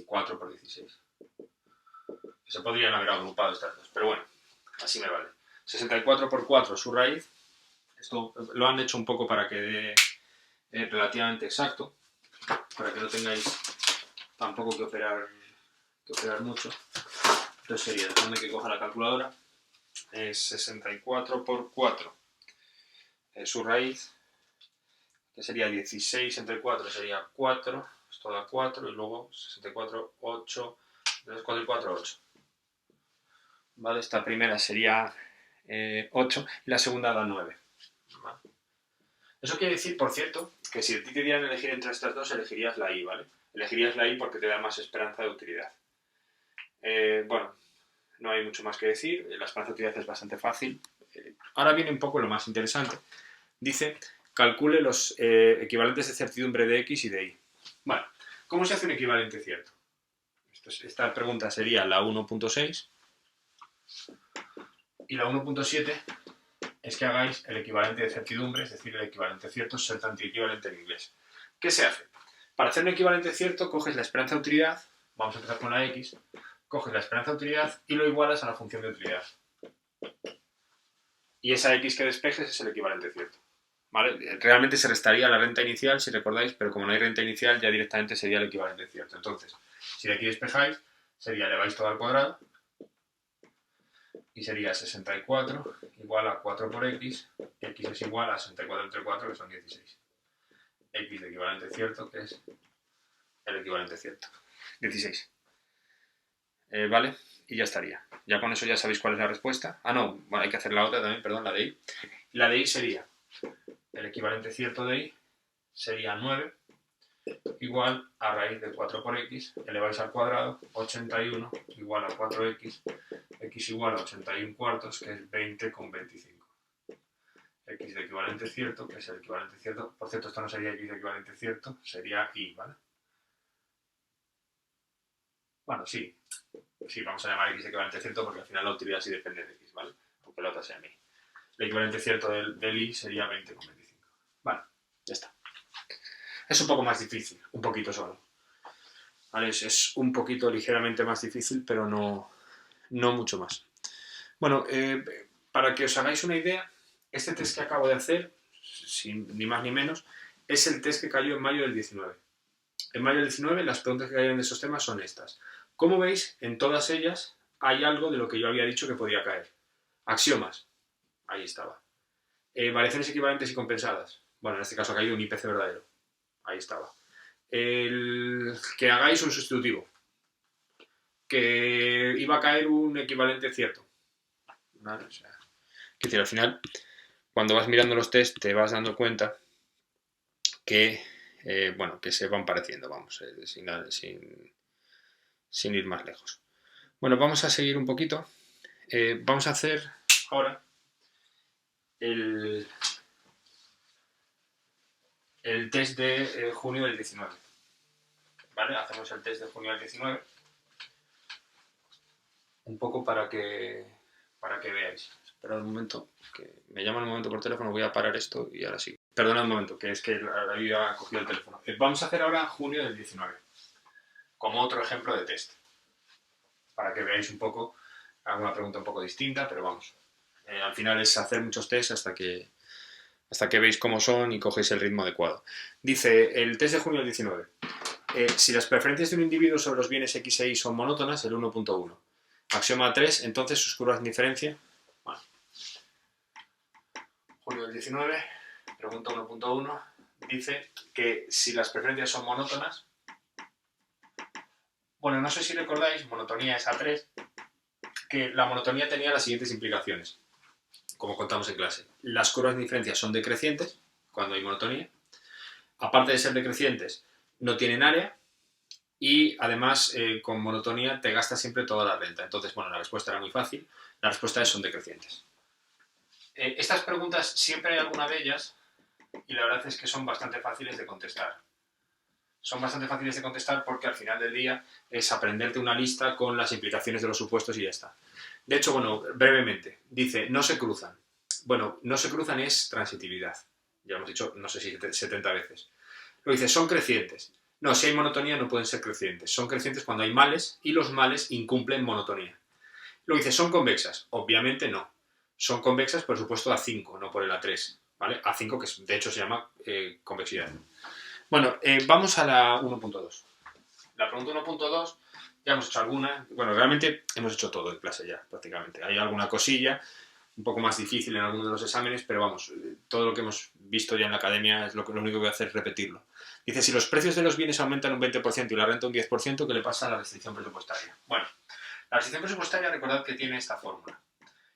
4 por 16. Se podrían haber agrupado estas dos, pero bueno, así me vale. 64 por 4 su raíz. Esto lo han hecho un poco para que dé relativamente exacto, para que no tengáis tampoco que operar mucho. Entonces sería, dejadme que coja la calculadora, es 64 por 4 su raíz, que sería 16 entre 4 sería 4, esto da 4 y luego 64, 8, 4 y 4, 8. ¿Vale? Esta primera sería 8 y la segunda da 9. ¿Vale? Eso quiere decir, por cierto, que si a ti te dieran elegir entre estas dos, elegirías la Y, ¿vale? Elegirías la Y porque te da más esperanza de utilidad. Bueno, no hay mucho más que decir, la esperanza de utilidad es bastante fácil. Ahora viene un poco lo más interesante. Dice, calcule los equivalentes de certidumbre de X y de Y. Bueno, ¿cómo se hace un equivalente cierto? Esta pregunta sería la 1.6 y la 1.7 es que hagáis el equivalente de certidumbre, es decir, el equivalente cierto, certainty equivalente en inglés. ¿Qué se hace? Para hacer un equivalente cierto, coges la esperanza de utilidad, vamos a empezar con la X, coges la esperanza de utilidad y lo igualas a la función de utilidad. Y esa X que despejes es el equivalente cierto. ¿Vale? Realmente se restaría la renta inicial, si recordáis, pero como no hay renta inicial, ya directamente sería el equivalente cierto. Entonces, si de aquí despejáis, sería eleváis todo al cuadrado y sería 64 igual a 4 por X, X es igual a 64 entre 4, que son 16. X de equivalente cierto, que es el equivalente cierto. 16. ¿Vale? Y ya estaría. Ya con eso ya sabéis cuál es la respuesta. Ah, no, bueno, hay que hacer la otra también, perdón, la de Y. La de Y sería, el equivalente cierto de Y sería 9 igual a raíz de 4 por X, eleváis al cuadrado, 81 igual a 4X, X igual a 81 cuartos, que es 20,25. X de equivalente cierto, que es el equivalente cierto. Por cierto, esto no sería X de equivalente cierto, sería Y, ¿vale? Bueno, sí. Sí, vamos a llamar X de equivalente cierto porque al final la utilidad sí depende de X, ¿vale? Aunque la otra sea Y. El equivalente cierto del Y sería 20,25. Vale, ya está. Es un poco más difícil, un poquito solo. ¿Vale? Es un poquito ligeramente más difícil, pero no mucho más. Bueno, para que os hagáis una idea, este test que acabo de hacer, sin ni más ni menos, es el test que cayó en mayo del 19. En mayo del 19 las preguntas que cayeron de esos temas son estas. Como veis, en todas ellas hay algo de lo que yo había dicho que podía caer. Axiomas, ahí estaba. Variaciones equivalentes y compensadas. Bueno, en este caso ha caído un IPC verdadero. Ahí estaba. Que hagáis un sustitutivo. Que iba a caer un equivalente cierto. ¿Vale? O sea, es decir, al final, cuando vas mirando los test, te vas dando cuenta que, bueno, que se van pareciendo, vamos, sin ir más lejos. Bueno, vamos a seguir un poquito. Vamos a hacer ahora el test de junio del 19. ¿Vale? Hacemos el test de junio del 19. Un poco para que veáis. Esperad un momento, que me llaman un momento por teléfono, voy a parar esto y ahora sí. Perdonad un momento, que es que había cogido el teléfono. Vamos a hacer ahora junio del 19, como otro ejemplo de test. Para que veáis un poco, alguna pregunta un poco distinta, pero vamos. Al final es hacer muchos tests hasta que hasta que veis cómo son y cogéis el ritmo adecuado. Dice el test de junio del 19. Si las preferencias de un individuo sobre los bienes X e Y son monótonas, el 1.1. Axioma 3, entonces sus curvas de diferencia. Bueno. Junio del 19, pregunta 1.1, dice que si las preferencias son monótonas, bueno, no sé si recordáis, monotonía es A3, que la monotonía tenía las siguientes implicaciones, como contamos en clase. Las curvas de diferencia son decrecientes cuando hay monotonía, aparte de ser decrecientes, no tienen área, y además con monotonía te gastas siempre toda la renta. Entonces, bueno, la respuesta era muy fácil, la respuesta es son decrecientes. Estas preguntas siempre hay alguna de ellas y la verdad es que son bastante fáciles de contestar. Son bastante fáciles de contestar porque al final del día es aprenderte una lista con las implicaciones de los supuestos y ya está. De hecho, bueno, brevemente, dice, no se cruzan. Bueno, no se cruzan es transitividad. Ya hemos dicho, no sé si 70 veces. Lo dice, son crecientes. No, si hay monotonía no pueden ser crecientes. Son crecientes cuando hay males y los males incumplen monotonía. Lo dice, son convexas. Obviamente no. Son convexas por supuesto A5, no por el A3. ¿Vale? A5 que de hecho se llama convexidad. Bueno, vamos a la 1.2. La pregunta 1.2 ya hemos hecho alguna. Bueno, realmente hemos hecho todo en clase ya, prácticamente. Hay alguna cosilla un poco más difícil en algunos de los exámenes, pero vamos, todo lo que hemos visto ya en la academia es lo único que voy a hacer es repetirlo. Dice, si los precios de los bienes aumentan un 20% y la renta un 10%, ¿qué le pasa a la restricción presupuestaria? Bueno, la restricción presupuestaria, recordad que tiene esta fórmula.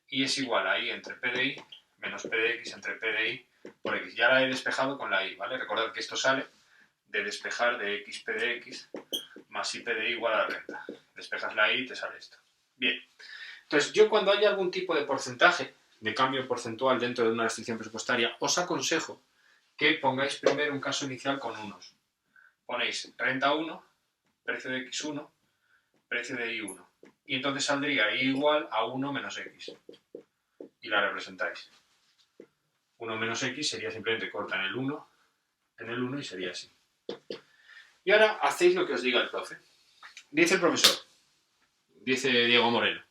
Y es igual a I entre P de I menos P de X entre P de I por X. Ya la he despejado con la I, ¿vale? Recordad que esto sale de despejar de X P de X más I P de I igual a la renta. Despejas la I y te sale esto. Bien. Entonces, yo cuando haya algún tipo de porcentaje, de cambio porcentual dentro de una restricción presupuestaria, os aconsejo que pongáis primero un caso inicial con unos. Ponéis renta 1, precio de X1, precio de Y1. Y entonces saldría Y igual a 1 menos X. Y la representáis. 1 menos X sería simplemente corta en el 1 y sería así. Y ahora hacéis lo que os diga el profe. Dice el profesor, dice Diego Moreno,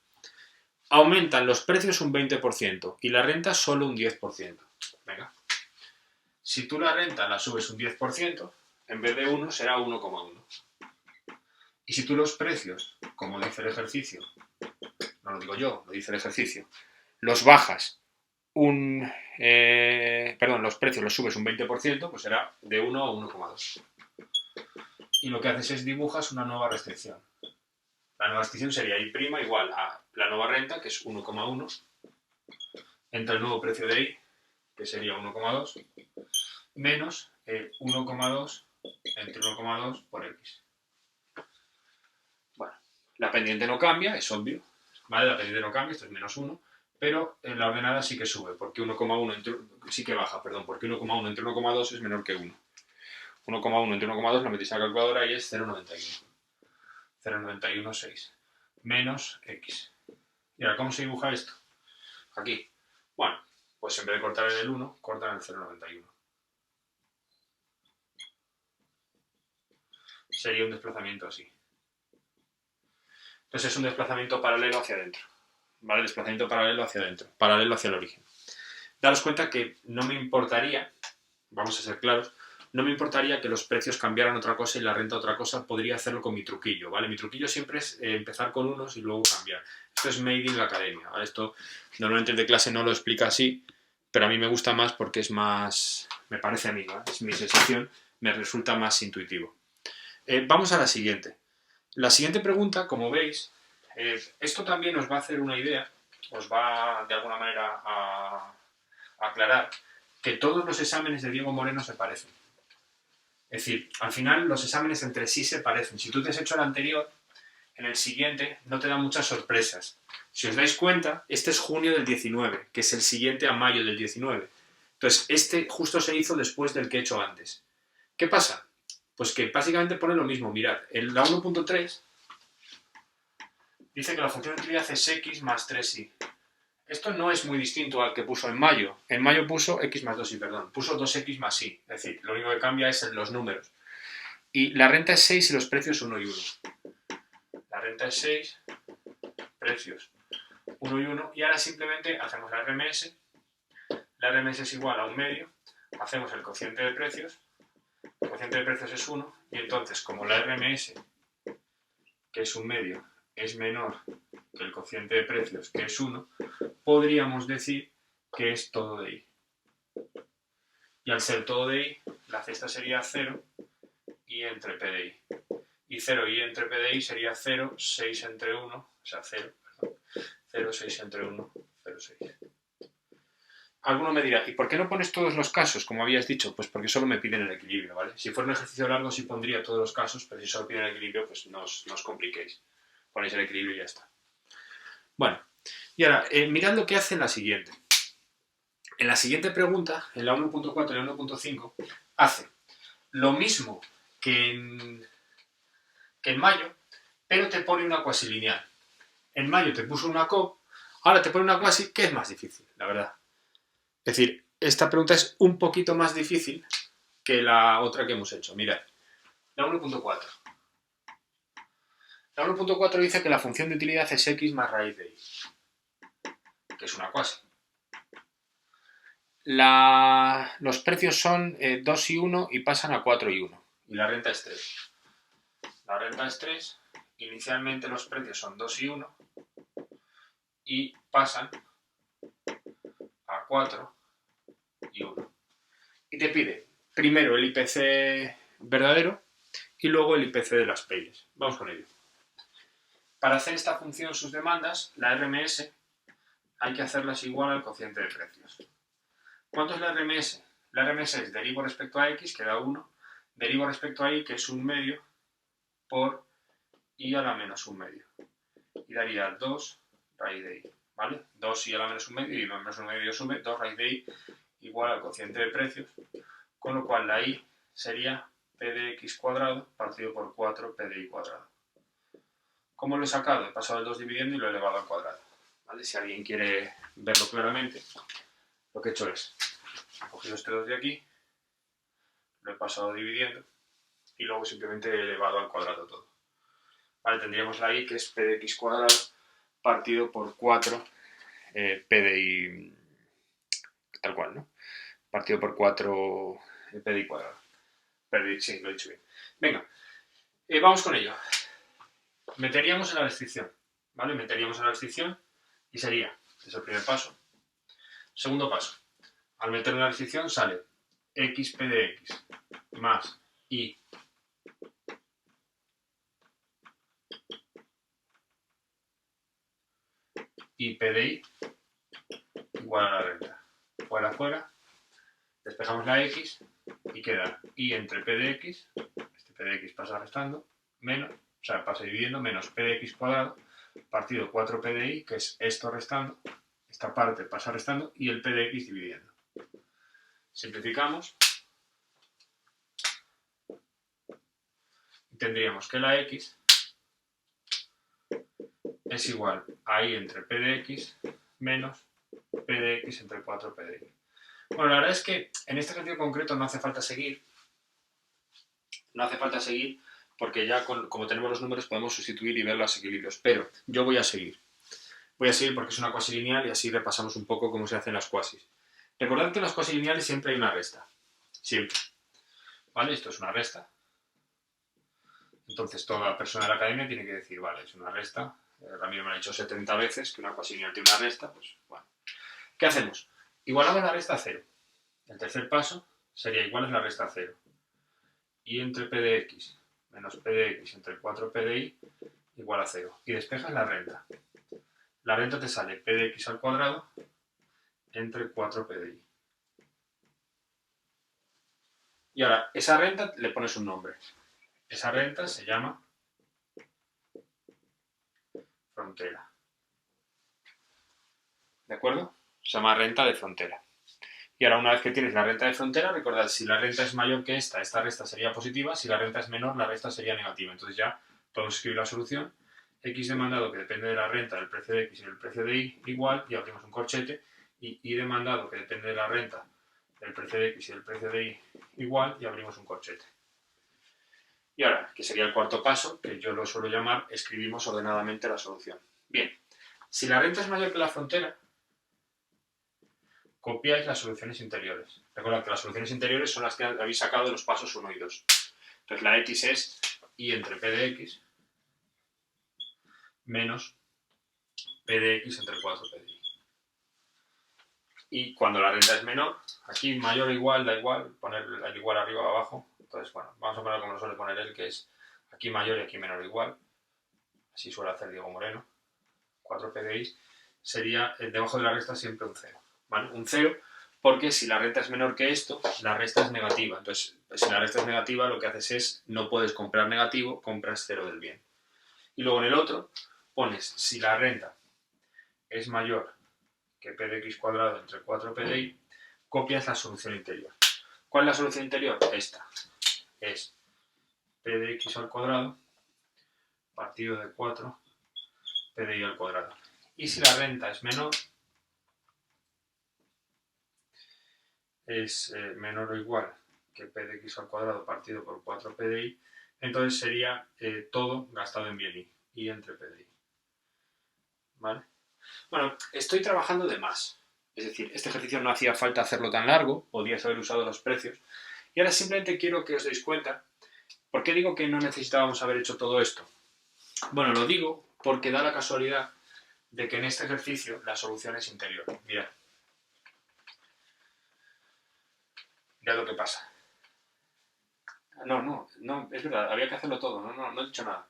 aumentan los precios un 20% y la renta solo un 10%. Venga. Si tú la renta la subes un 10%, en vez de 1 será 1,1. Y si tú los precios, como dice el ejercicio, no lo digo yo, lo dice el ejercicio, los bajas los precios los subes un 20%, pues será de 1 a 1,2. Y lo que haces es dibujas una nueva restricción. La nueva restricción sería I' igual a la nueva renta, que es 1,1, entre el nuevo precio de I, que sería 1,2, menos 1,2 entre 1,2 por X. Bueno, la pendiente no cambia, es obvio, ¿vale? La pendiente no cambia, esto es menos 1, pero en la ordenada sí que sube, porque 1,1 sí que baja, perdón, porque 1,1 entre 1,2 es menor que 1. 1,1 entre 1,2 lo metéis a la calculadora y es 0,91. 0,916 menos X. ¿Y ahora cómo se dibuja esto? Aquí. Bueno, pues en vez de cortar en el 1, cortan en el 0,91. Sería un desplazamiento así. Entonces es un desplazamiento paralelo hacia adentro. ¿Vale? Desplazamiento paralelo hacia adentro. Paralelo hacia el origen. Daros cuenta que no me importaría, vamos a ser claros, no me importaría que los precios cambiaran otra cosa y la renta otra cosa, podría hacerlo con mi truquillo, ¿vale? Mi truquillo siempre es empezar con unos y luego cambiar. Esto es made in la academia, ¿vale? Esto normalmente el de clase no lo explica así, pero a mí me gusta más porque es más, me parece a mí, ¿vale? Es mi sensación, me resulta más intuitivo. Vamos a la siguiente. La siguiente pregunta, como veis, esto también os va a hacer una idea, os va de alguna manera a aclarar que todos los exámenes de Diego Moreno se parecen. Es decir, al final los exámenes entre sí se parecen. Si tú te has hecho el anterior, en el siguiente no te da muchas sorpresas. Si os dais cuenta, este es junio del 19, que es el siguiente a mayo del 19. Entonces, este justo se hizo después del que he hecho antes. ¿Qué pasa? Pues que básicamente pone lo mismo. Mirad, en la 1.3 dice que la función de utilidad es x más 3y. Esto no es muy distinto al que puso en mayo. En mayo puso x más 2y, perdón. Puso 2x más y. Es decir, lo único que cambia es los números. Y la renta es 6 y los precios 1 y 1. La renta es 6, precios 1 y 1. Y ahora simplemente hacemos la RMS. la RMS es igual a un medio, hacemos el cociente de precios es 1, y entonces como la RMS, que es un medio, es menor que el cociente de precios, que es 1, podríamos decir que es todo de I. Y al ser todo de I, la cesta sería 0 I entre P de I. Y 0 I entre P de I sería 0, 6 entre 1, o sea 0, 6 entre 1, 0, 6. Alguno me dirá, ¿y por qué no pones todos los casos, como habías dicho? Pues porque solo me piden el equilibrio, ¿vale? Si fuera un ejercicio largo sí pondría todos los casos, pero si solo piden el equilibrio, pues no os compliquéis. Ponéis el equilibrio y ya está. Bueno, y ahora, mirad lo que hace en la siguiente. En la siguiente pregunta, en la 1.4 y la 1.5, hace lo mismo que en mayo, pero te pone una cuasi lineal. En mayo te puso una COP, ahora te pone una cuasi, que es más difícil, la verdad. Es decir, esta pregunta es un poquito más difícil que la otra que hemos hecho. Mirad, la 1.4. La 1.4 dice que la función de utilidad es x más raíz de y, que es una cuasi. Los precios son 2 y 1 y pasan a 4 y 1. Y la renta es 3. La renta es 3. Inicialmente los precios son 2 y 1 y pasan a 4 y 1. Y te pide primero el IPC verdadero y luego el IPC de las Payles. Vamos con ello. Para hacer esta función sus demandas, la RMS hay que hacerlas igual al cociente de precios. ¿Cuánto es la RMS? La RMS es derivo respecto a x, que da 1, derivo respecto a y, que es un medio, por y a la menos un medio. Y daría 2 raíz de y, ¿vale? 2 y a la menos un medio, y menos un medio sube, 2 raíz de y igual al cociente de precios, con lo cual la y sería p de x cuadrado partido por 4 p de y cuadrado. ¿Cómo lo he sacado? He pasado el 2 dividiendo y lo he elevado al cuadrado, ¿vale? Si alguien quiere verlo claramente, lo que he hecho es, he cogido este 2 de aquí, lo he pasado dividiendo y luego simplemente he elevado al cuadrado todo. Vale, tendríamos la y, que es p de x cuadrado partido por 4 p de y, tal cual, ¿no? Partido por 4 p de y cuadrado. Sí, lo he dicho bien. Venga, vamos con ello. Meteríamos en la restricción, ¿vale? Meteríamos en la restricción y sería, es el primer paso. Segundo paso, al meter en la restricción sale xp de x más y p de y igual a la renta. Fuera, fuera, despejamos la x y queda y entre p de x, este p de x pasa restando, menos, o sea, pasa dividiendo, menos p de x cuadrado partido 4p de y, que es esto restando, esta parte pasa restando, y el p de x dividiendo. Simplificamos y tendríamos que la x es igual a y entre p de x menos p de x entre 4p de y. Bueno, la verdad es que en este ejercicio concreto no hace falta seguir. No hace falta seguir porque ya como tenemos los números podemos sustituir y ver los equilibrios. Pero yo voy a seguir. Voy a seguir porque es una cuasi lineal y así repasamos un poco cómo se hacen las cuasis. Recordad que en las cuasi lineales siempre hay una resta. Siempre. ¿Vale? Esto es una resta. Entonces toda persona de la academia tiene que decir, vale, es una resta. Ramiro me ha dicho 70 veces que una cuasi lineal tiene una resta. Pues bueno. ¿Qué hacemos? Igualamos la resta a 0. El tercer paso sería igual es la resta a 0. Y entre p de x menos p de x entre 4p de y igual a 0. Y despejas la renta. La renta te sale p de x al cuadrado entre 4p de y. Y ahora, esa renta le pones un nombre. Esa renta se llama frontera. ¿De acuerdo? Se llama renta de frontera. Y ahora, una vez que tienes la renta de frontera, recordad, si la renta es mayor que esta resta sería positiva. Si la renta es menor, la resta sería negativa. Entonces ya podemos escribir la solución. X demandado, que depende de la renta, del precio de X y del precio de Y, igual, y abrimos un corchete. Y Y demandado, que depende de la renta, del precio de X y del precio de Y, igual, y abrimos un corchete. Y ahora, que sería el cuarto paso, que yo lo suelo llamar, escribimos ordenadamente la solución. Bien, si la renta es mayor que la frontera, copiáis las soluciones interiores. Recordad que las soluciones interiores son las que habéis sacado de los pasos 1 y 2. Entonces la x es y entre p de x menos p de x entre 4p de y. Y cuando la renta es menor, aquí mayor o igual, da igual, poner el igual arriba o abajo. Entonces, bueno, vamos a poner como lo suele poner él, que es aquí mayor y aquí menor o igual. Así suele hacer Diego Moreno. 4p de y sería debajo de la resta siempre un 0. ¿Vale? Un 0 porque si la renta es menor que esto, la resta es negativa. Entonces, si la resta es negativa, lo que haces es, no puedes comprar negativo, compras 0 del bien. Y luego en el otro, pones, si la renta es mayor que p de x cuadrado entre 4p de y, copias la solución interior. ¿Cuál es la solución interior? Esta. Es p de x al cuadrado partido de 4 p de y al cuadrado. Y si la renta es menor, es menor o igual que p de x al cuadrado partido por 4p de y, entonces sería todo gastado en bien y entre p de y. ¿Vale? Bueno, estoy trabajando de más. Es decir, este ejercicio no hacía falta hacerlo tan largo, podías haber usado los precios. Y ahora simplemente quiero que os deis cuenta, ¿por qué digo que no necesitábamos haber hecho todo esto? Bueno, lo digo porque da la casualidad de que en este ejercicio la solución es interior. Mirad. Mirad lo que pasa. No, es verdad, había que hacerlo todo, no he dicho nada.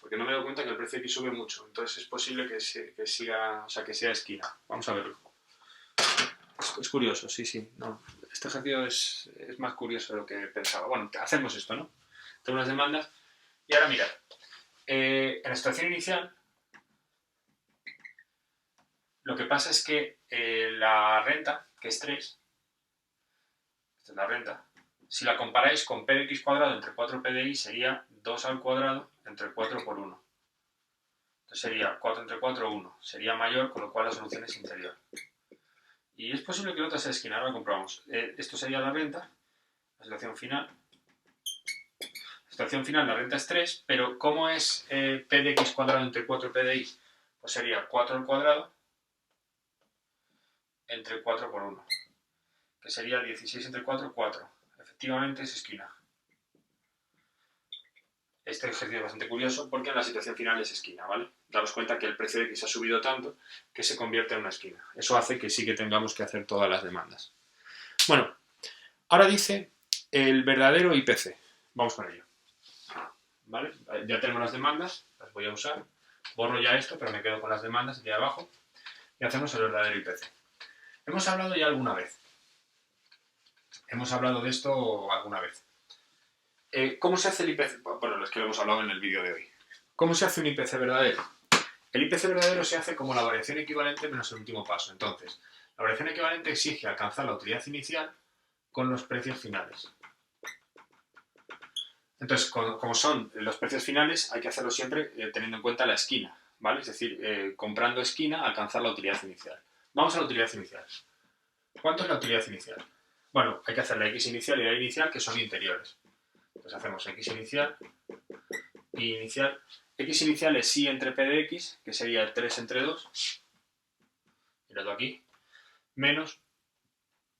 Porque no me he dado cuenta que el precio aquí sube mucho, entonces es posible que siga, o sea, que sea esquina. Vamos a verlo. Es curioso, sí. No, este ejercicio es más curioso de lo que pensaba. Bueno, hacemos esto, ¿no? Tengo unas demandas. Y ahora mirad. En la situación inicial, lo que pasa es que la renta, que es 3, esta es la renta, si la comparáis con p de x cuadrado entre 4p de y, sería 2 al cuadrado entre 4 por 1. Entonces sería 4 entre 4, 1. Sería mayor, con lo cual la solución es interior. Y es posible que la otra sea esquina, ahora lo comprobamos. Esto sería la renta, la situación final. La situación final, la renta es 3, pero ¿cómo es p de x cuadrado entre 4p de y? Pues sería 4 al cuadrado entre 4 por 1, que sería 16 entre 4, 4. Efectivamente es esquina. Este ejercicio es bastante curioso porque en la situación final es esquina, ¿vale? Daros cuenta que el precio de X ha subido tanto que se convierte en una esquina. Eso hace que sí que tengamos que hacer todas las demandas. Bueno, ahora dice el verdadero IPC. Vamos con ello. ¿Vale? Ya tenemos las demandas, las voy a usar. Borro ya esto, pero me quedo con las demandas aquí abajo. Y hacemos el verdadero IPC. Hemos hablado ya alguna vez. Hemos hablado de esto alguna vez. ¿Cómo se hace el IPC? Bueno, es que lo hemos hablado en el vídeo de hoy. ¿Cómo se hace un IPC verdadero? El IPC verdadero se hace como la variación equivalente menos el último paso. Entonces, la variación equivalente exige alcanzar la utilidad inicial con los precios finales. Entonces, como son los precios finales, hay que hacerlo siempre teniendo en cuenta la esquina, ¿vale? Es decir, comprando esquina, alcanzar la utilidad inicial. Vamos a la utilidad inicial. ¿Cuánto es la utilidad inicial? Bueno, hay que hacer la x inicial y la y inicial, que son interiores. Entonces hacemos x inicial y inicial. X inicial es y entre p de x, que sería 3 entre 2. Miradlo aquí. Menos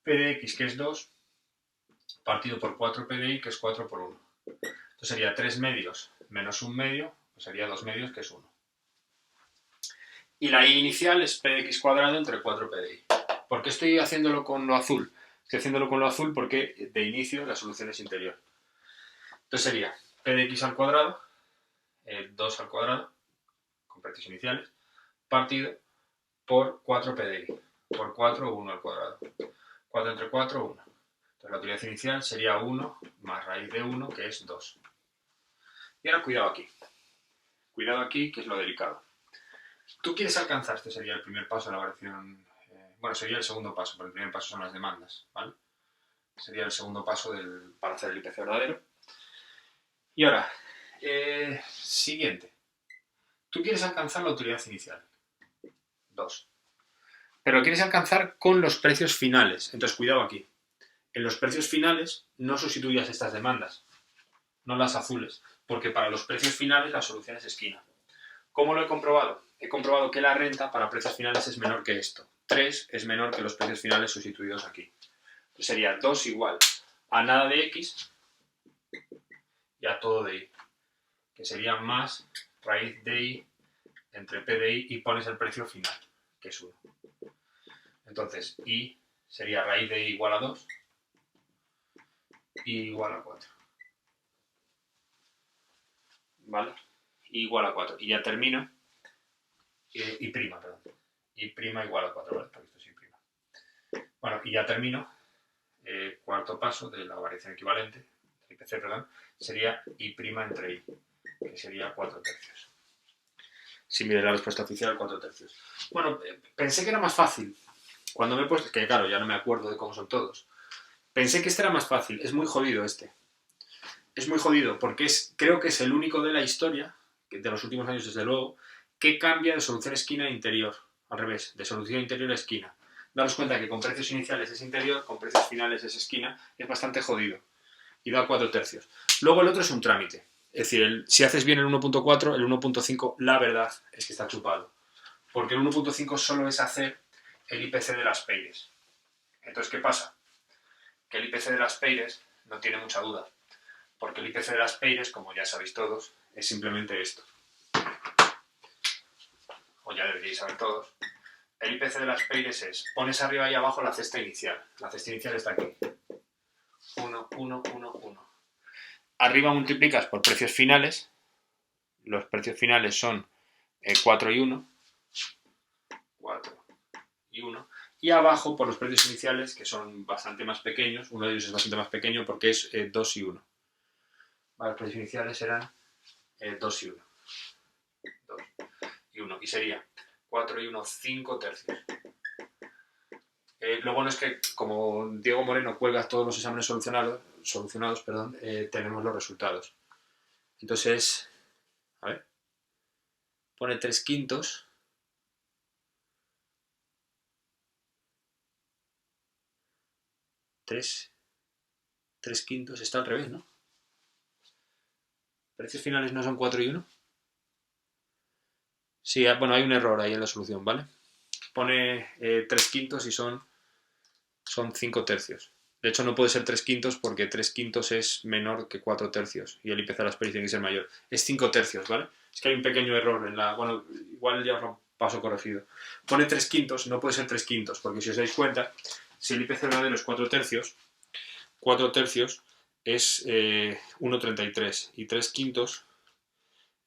p de x, que es 2, partido por 4p de y, que es 4 por 1. Entonces sería 3 medios menos 1 medio, pues sería 2 medios, que es 1. Y la y inicial es p de x cuadrado entre 4p de y. ¿Por qué estoy haciéndolo con lo azul? Estoy haciéndolo con lo azul porque de inicio la solución es interior. Entonces sería p de x al cuadrado, 2 al cuadrado, con precios iniciales, partido por 4p de y. Por 4, 1 al cuadrado. 4 entre 4, 1. Entonces la utilidad inicial sería 1 más raíz de 1, que es 2. Y ahora cuidado aquí. Cuidado aquí, que es lo delicado. Tú quieres alcanzar, este sería el primer paso de la variación, bueno, sería el segundo paso, porque el primer paso son las demandas, ¿vale? Sería el segundo paso para hacer el IPC verdadero. Y ahora, siguiente. Tú quieres alcanzar la utilidad inicial, 2. Pero lo quieres alcanzar con los precios finales. Entonces, cuidado aquí. En los precios finales no sustituyas estas demandas, no las azules, porque para los precios finales la solución es esquina. ¿Cómo lo he comprobado? He comprobado que la renta para precios finales es menor que esto, 3 es menor que los precios finales sustituidos aquí. Entonces sería 2 igual a nada de x y a todo de y, que sería más raíz de y entre p de y pones el precio final, que es 1. Entonces, y sería raíz de y igual a 2 y igual a 4. ¿Vale? Y igual a 4. Y ya termino. Y prima, perdón. Y prima igual a 4, ¿vale? Porque esto es y prima. Bueno, y ya termino. Cuarto paso de la variación equivalente, IPC, perdón, sería y prima entre y, que sería 4 tercios. Si miras la respuesta oficial, 4 tercios. Bueno, pensé que era más fácil. Cuando me he puesto, que claro, ya no me acuerdo de cómo son todos. Pensé que este era más fácil. Es muy jodido este. Es muy jodido porque creo que es el único de la historia, de los últimos años desde luego, que cambia de solución esquina a interior. Al revés, de solución interior a esquina. Daros cuenta que con precios iniciales es interior, con precios finales es esquina, es bastante jodido. Y da 4 tercios. Luego el otro es un trámite. Es decir, si haces bien el 1.4, el 1.5, la verdad es que está chupado. Porque el 1.5 solo es hacer el IPC de las Peires. Entonces, ¿qué pasa? Que el IPC de las Peires no tiene mucha duda. Porque el IPC de las Peires, como ya sabéis todos, es simplemente esto. O ya deberíais saber todos. El IPC de las Peires es, pones arriba y abajo la cesta inicial. La cesta inicial está aquí. 1, 1, 1, 1. Arriba multiplicas por precios finales. Los precios finales son 4 y 1. 4 y 1. Y abajo por los precios iniciales, que son bastante más pequeños. Uno de ellos es bastante más pequeño porque es 2 y 1. Vale, los precios iniciales serán 2 y 1. 2 y 1. Y sería 4 y 1, 5 tercios. Lo bueno es que, como Diego Moreno cuelga todos los exámenes solucionados, tenemos los resultados. Entonces, a ver, pone 3 quintos. 3 quintos, está al revés, ¿no? ¿Precios finales no son 4 y 1? Sí, bueno, hay un error ahí en la solución, ¿vale? Pone 3 quintos y son 5 tercios. De hecho, no puede ser 3 quintos porque 3 quintos es menor que 4 tercios y el IPC de las Peires tiene que ser mayor. Es 5 tercios, ¿vale? Es que hay un pequeño error en la... Bueno, igual ya os lo paso corregido. Pone 3 quintos, no puede ser 3 quintos porque si os dais cuenta, si el IPC verdadero es 4 tercios es 1,33 y 3 quintos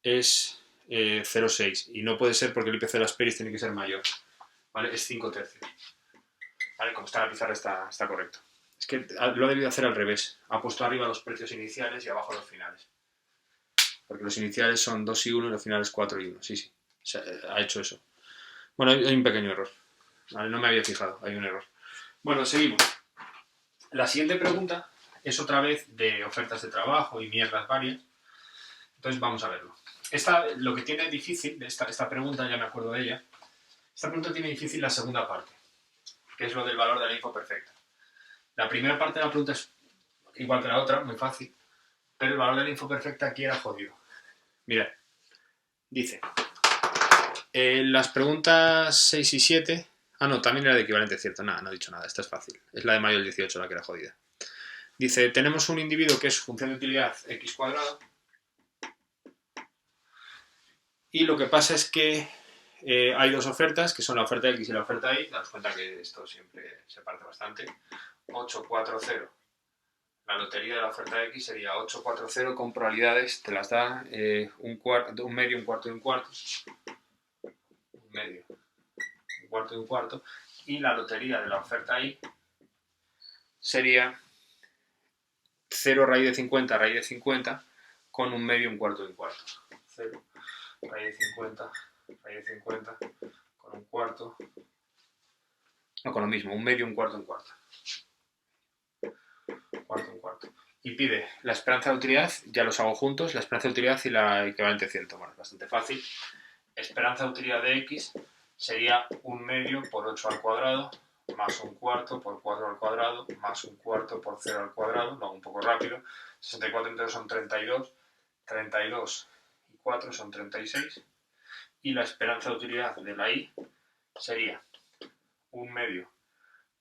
es 0,6 y no puede ser porque el IPC de las Peires tiene que ser mayor, ¿vale? Es 5 tercios. ¿Vale? Como está en la pizarra está correcto. Es que lo ha debido hacer al revés. Ha puesto arriba los precios iniciales y abajo los finales. Porque los iniciales son 2 y 1 y los finales 4 y 1. Sí. Ha hecho eso. Bueno, hay un pequeño error. Vale, no me había fijado, hay un error. Bueno, seguimos. La siguiente pregunta es otra vez de ofertas de trabajo y mierdas varias. Entonces vamos a verlo. Lo que tiene difícil de esta pregunta, ya me acuerdo de ella, esta pregunta tiene difícil la segunda parte, que es lo del valor de la info perfecta. La primera parte de la pregunta es igual que la otra, muy fácil, pero el valor de la info perfecta aquí era jodido. Mirad, dice, las preguntas 6 y 7... Ah, no, también era de equivalente, cierto. Nada, no he dicho nada, esta es fácil. Es la de mayo del 18 la que era jodida. Dice, tenemos un individuo que es función de utilidad x cuadrado y lo que pasa es que hay dos ofertas, que son la oferta X y la oferta Y. Daos cuenta que esto siempre se parece bastante. 840. La lotería de la oferta X sería 840 con probabilidades, te las da un medio, un cuarto y un cuarto. Un medio, un cuarto y un cuarto. Y la lotería de la oferta Y sería 0 raíz de 50, raíz de 50, con un medio, un cuarto y un cuarto. 0, raíz de 50, raíz de 50, con un cuarto. No, con lo mismo, un medio, un cuarto, un cuarto. Cuarto, un cuarto. Y pide la esperanza de utilidad, ya los hago juntos, la esperanza de utilidad y la equivalente ciento. Bueno, es bastante fácil. Esperanza de utilidad de X sería un medio por 8 al cuadrado, más un cuarto por 4 al cuadrado, más un cuarto por 0 al cuadrado, lo hago un poco rápido. 64 entre 2 son 32, 32 y 4 son 36. Y la esperanza de utilidad de la Y sería 1/2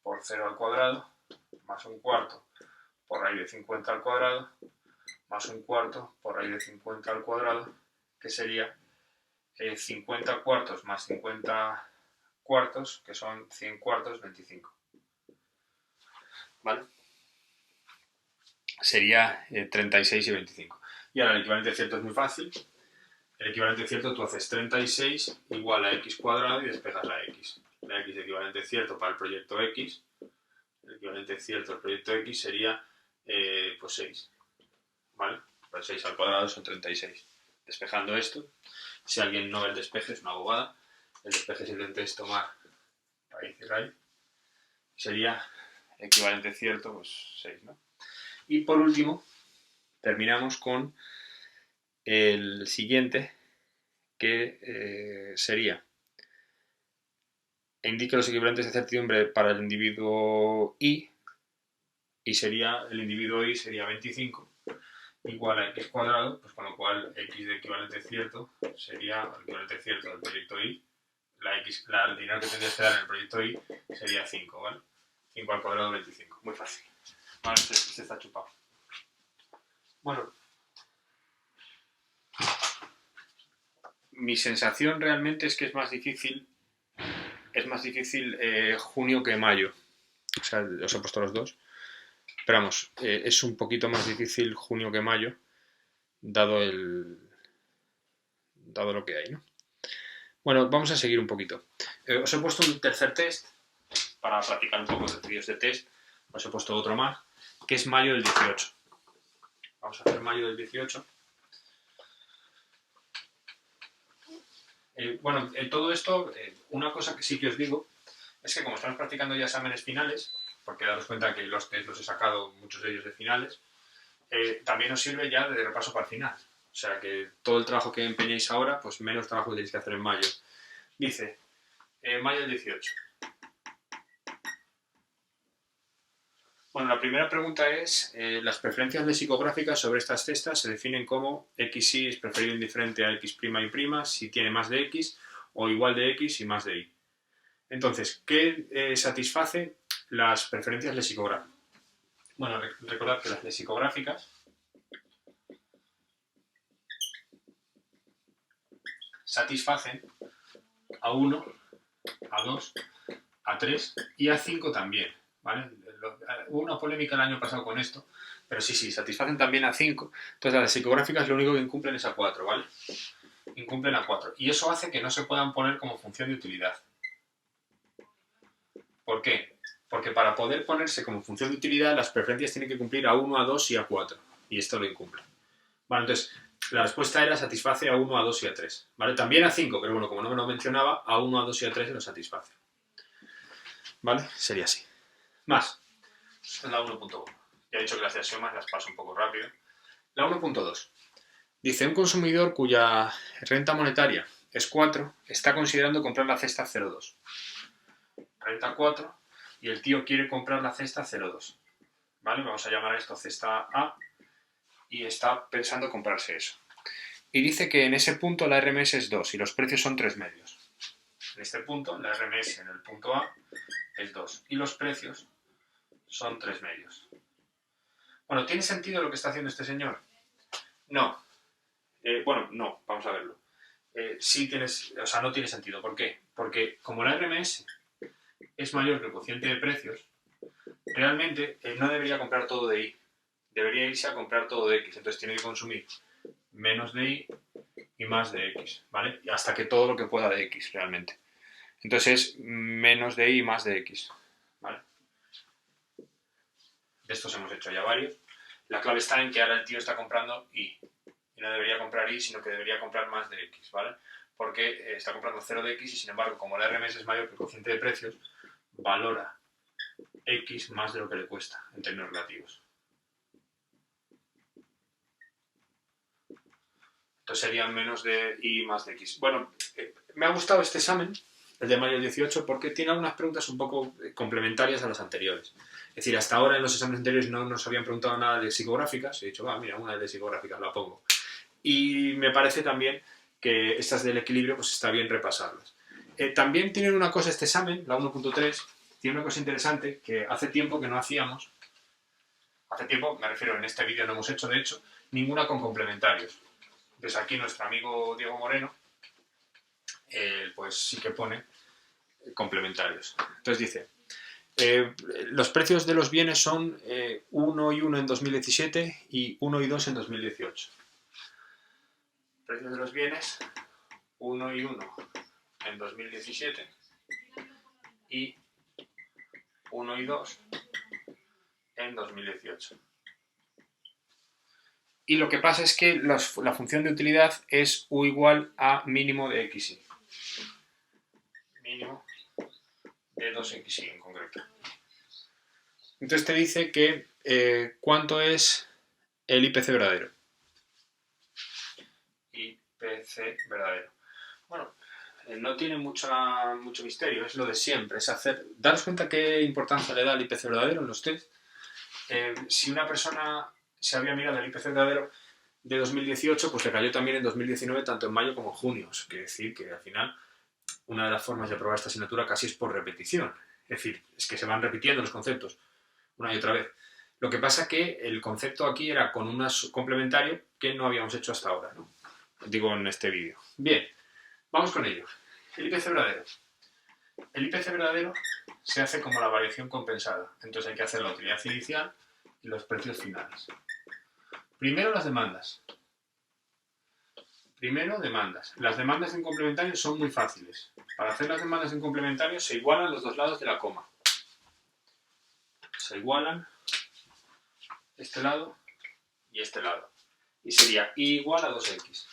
por 0 al cuadrado, más 1/4 por raíz de 50 al cuadrado, más 1/4 por raíz de 50 al cuadrado, que sería 50 cuartos más 50 cuartos, que son 100 cuartos, 25. ¿Vale? Sería 36 y 25. Y ahora el equivalente cierto es muy fácil. El equivalente cierto tú haces 36 igual a x cuadrado y despejas la x. La x equivalente cierto para el proyecto x. El equivalente cierto del proyecto x sería pues 6. ¿Vale? Pues 6 al cuadrado son 36. Despejando esto, si alguien no ve el despeje, es una bobada. El despeje simplemente es tomar raíz y raíz. Sería equivalente cierto, pues 6, ¿no? Y por último, terminamos con el siguiente, que sería: indique los equivalentes de certidumbre para el individuo I, y sería, el individuo I sería 25, igual a x cuadrado, pues con lo cual x de equivalente cierto sería el equivalente cierto del proyecto I, el dinero que tendrías que dar en el proyecto I sería 5, ¿vale? 5 al cuadrado, 25. Muy fácil. Vale, este está chupado. Bueno, mi sensación realmente es que es más difícil junio que mayo. O sea, os he puesto los dos. Pero vamos, es un poquito más difícil junio que mayo, dado lo que hay, ¿no? Bueno, vamos a seguir un poquito. Os he puesto un tercer test para practicar un poco de vídeos de test. Os he puesto otro más, que es mayo del 18. Vamos a hacer mayo del 18. Todo esto, una cosa que sí que os digo, es que como estamos practicando ya exámenes finales, porque daros cuenta que los test los he sacado, muchos de ellos de finales, también os sirve ya de repaso para el final. O sea que todo el trabajo que empeñéis ahora, pues menos trabajo tenéis que hacer en mayo. Dice, mayo del 18. Bueno, la primera pregunta es, las preferencias lexicográficas sobre estas cestas se definen como xy es preferido indiferente a x' y', si tiene más de x, o igual de x y más de y. Entonces, ¿qué satisface las preferencias lexicográficas? Bueno, recordad que las lexicográficas satisfacen a 1, a 2, a 3 y a 5 también, ¿vale? Hubo una polémica el año pasado con esto, pero sí, satisfacen también a 5. Entonces las lexicográficas lo único que incumplen es a 4, ¿vale? Incumplen a 4. Y eso hace que no se puedan poner como función de utilidad. ¿Por qué? Porque para poder ponerse como función de utilidad, las preferencias tienen que cumplir a 1, a 2 y a 4. Y esto lo incumple. Vale, entonces, la respuesta era satisface a 1, a 2 y a 3. ¿Vale? También a 5, pero bueno, como no me lo mencionaba, a 1, a 2 y a 3 lo satisface. ¿Vale? Sería así. Más. Es la 1.1. Ya he dicho que las de axiomas las paso un poco rápido. La 1.2. Dice, un consumidor cuya renta monetaria es 4 está considerando comprar la cesta 0,2. Renta 4 y el tío quiere comprar la cesta 0,2. ¿Vale? Vamos a llamar a esto cesta A y está pensando comprarse eso. Y dice que en ese punto la RMS es 2 y los precios son 3 medios. En este punto, la RMS en el punto A es 2 y los precios son 3 medios. Bueno, ¿tiene sentido lo que está haciendo este señor? No. No, vamos a verlo. No tiene sentido. ¿Por qué? Porque como la RMS es mayor que el cociente de precios, realmente no debería comprar todo de Y. Debería irse a comprar todo de X. Entonces tiene que consumir menos de Y y más de X, ¿vale? Y hasta que todo lo que pueda de X, realmente. Entonces es menos de Y y más de X, ¿vale? De estos hemos hecho ya varios. La clave está en que ahora el tío está comprando Y. Y no debería comprar Y, sino que debería comprar más de X, ¿vale? Porque está comprando 0 de X y, sin embargo, como la RMS es mayor que el cociente de precios, valora X más de lo que le cuesta, en términos relativos. Entonces serían menos de Y más de X. Bueno, me ha gustado este examen, el de mayo 18, porque tiene algunas preguntas un poco complementarias a las anteriores. Es decir, hasta ahora en los exámenes anteriores no nos habían preguntado nada de lexicográficas. He dicho, mira, una de lexicográficas la pongo. Y me parece también que estas del equilibrio pues está bien repasarlas. También tienen una cosa este examen, la 1.3, tiene una cosa interesante que hace tiempo que no hacíamos. Hace tiempo, me refiero, en este vídeo no hemos hecho, de hecho, ninguna con complementarios. Entonces aquí nuestro amigo Diego Moreno, pues sí que pone complementarios. Entonces dice, los precios de los bienes son 1 y 1 en 2017 y 1 y 2 en 2018. Precios de los bienes, 1 y 1 en 2017 y 1 y 2 en 2018. Y lo que pasa es que la función de utilidad es u igual a mínimo de xy. Mínimo de 2xy en concreto. Entonces te dice que cuánto es el IPC verdadero. IPC verdadero. Bueno, no tiene mucho misterio, es lo de siempre, es daros cuenta qué importancia le da el IPC verdadero en los test. Si una persona se había mirado el IPC verdadero de 2018, pues le cayó también en 2019, tanto en mayo como en junio. Eso quiere decir que al final una de las formas de aprobar esta asignatura casi es por repetición. Es decir, es que se van repitiendo los conceptos una y otra vez. Lo que pasa que el concepto aquí era con un complementario que no habíamos hecho hasta ahora, ¿no? Digo en este vídeo. Bien, vamos con ello. El IPC verdadero. El IPC verdadero se hace como la variación compensada. Entonces hay que hacer la utilidad inicial y los precios finales. Primero las demandas. Primero demandas. Las demandas en complementario son muy fáciles. Para hacer las demandas en complementario se igualan los dos lados de la coma. Se igualan este lado y este lado. Y sería I igual a 2x.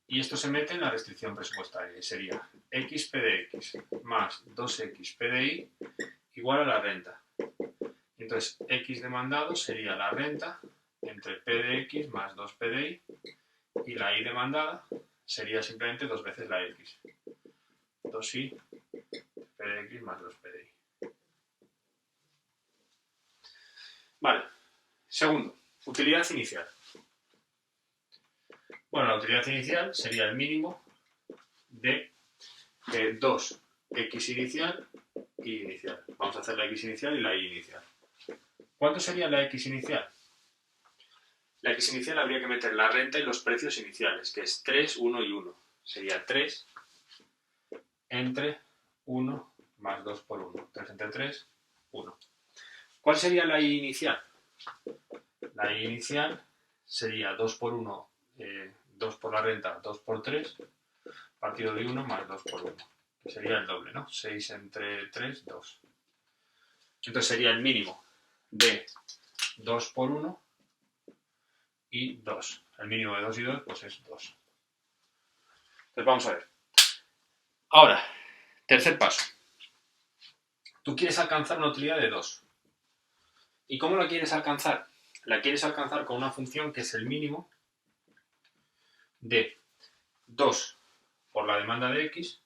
Y esto se mete en la restricción presupuestaria. Y sería x p de x más 2x p de y igual a la renta. Entonces, x demandado sería la renta entre p de x más 2p de y. Y la y demandada sería simplemente 2 veces la x. 2y p de x más 2p de y. Vale. Segundo, utilidad inicial. Bueno, la utilidad inicial sería el mínimo de 2x inicial y inicial. Vamos a hacer la x inicial y la y inicial. ¿Cuánto sería la x inicial? La x inicial habría que meter la renta y los precios iniciales, que es 3, 1 y 1. Sería 3 entre 1 más 2 por 1. 3 entre 3, 1. ¿Cuál sería la y inicial? La y inicial sería 2 por 1, 2 por la renta, 2 por 3, partido de 1 más 2 por 1. Que sería el doble, ¿no? 6 entre 3, 2. Entonces sería el mínimo de 2 por 1 y 2. El mínimo de 2 y 2 pues es 2. Entonces vamos a ver. Ahora, tercer paso. Tú quieres alcanzar una utilidad de 2. ¿Y cómo la quieres alcanzar? La quieres alcanzar con una función que es el mínimo de 2 por la demanda de x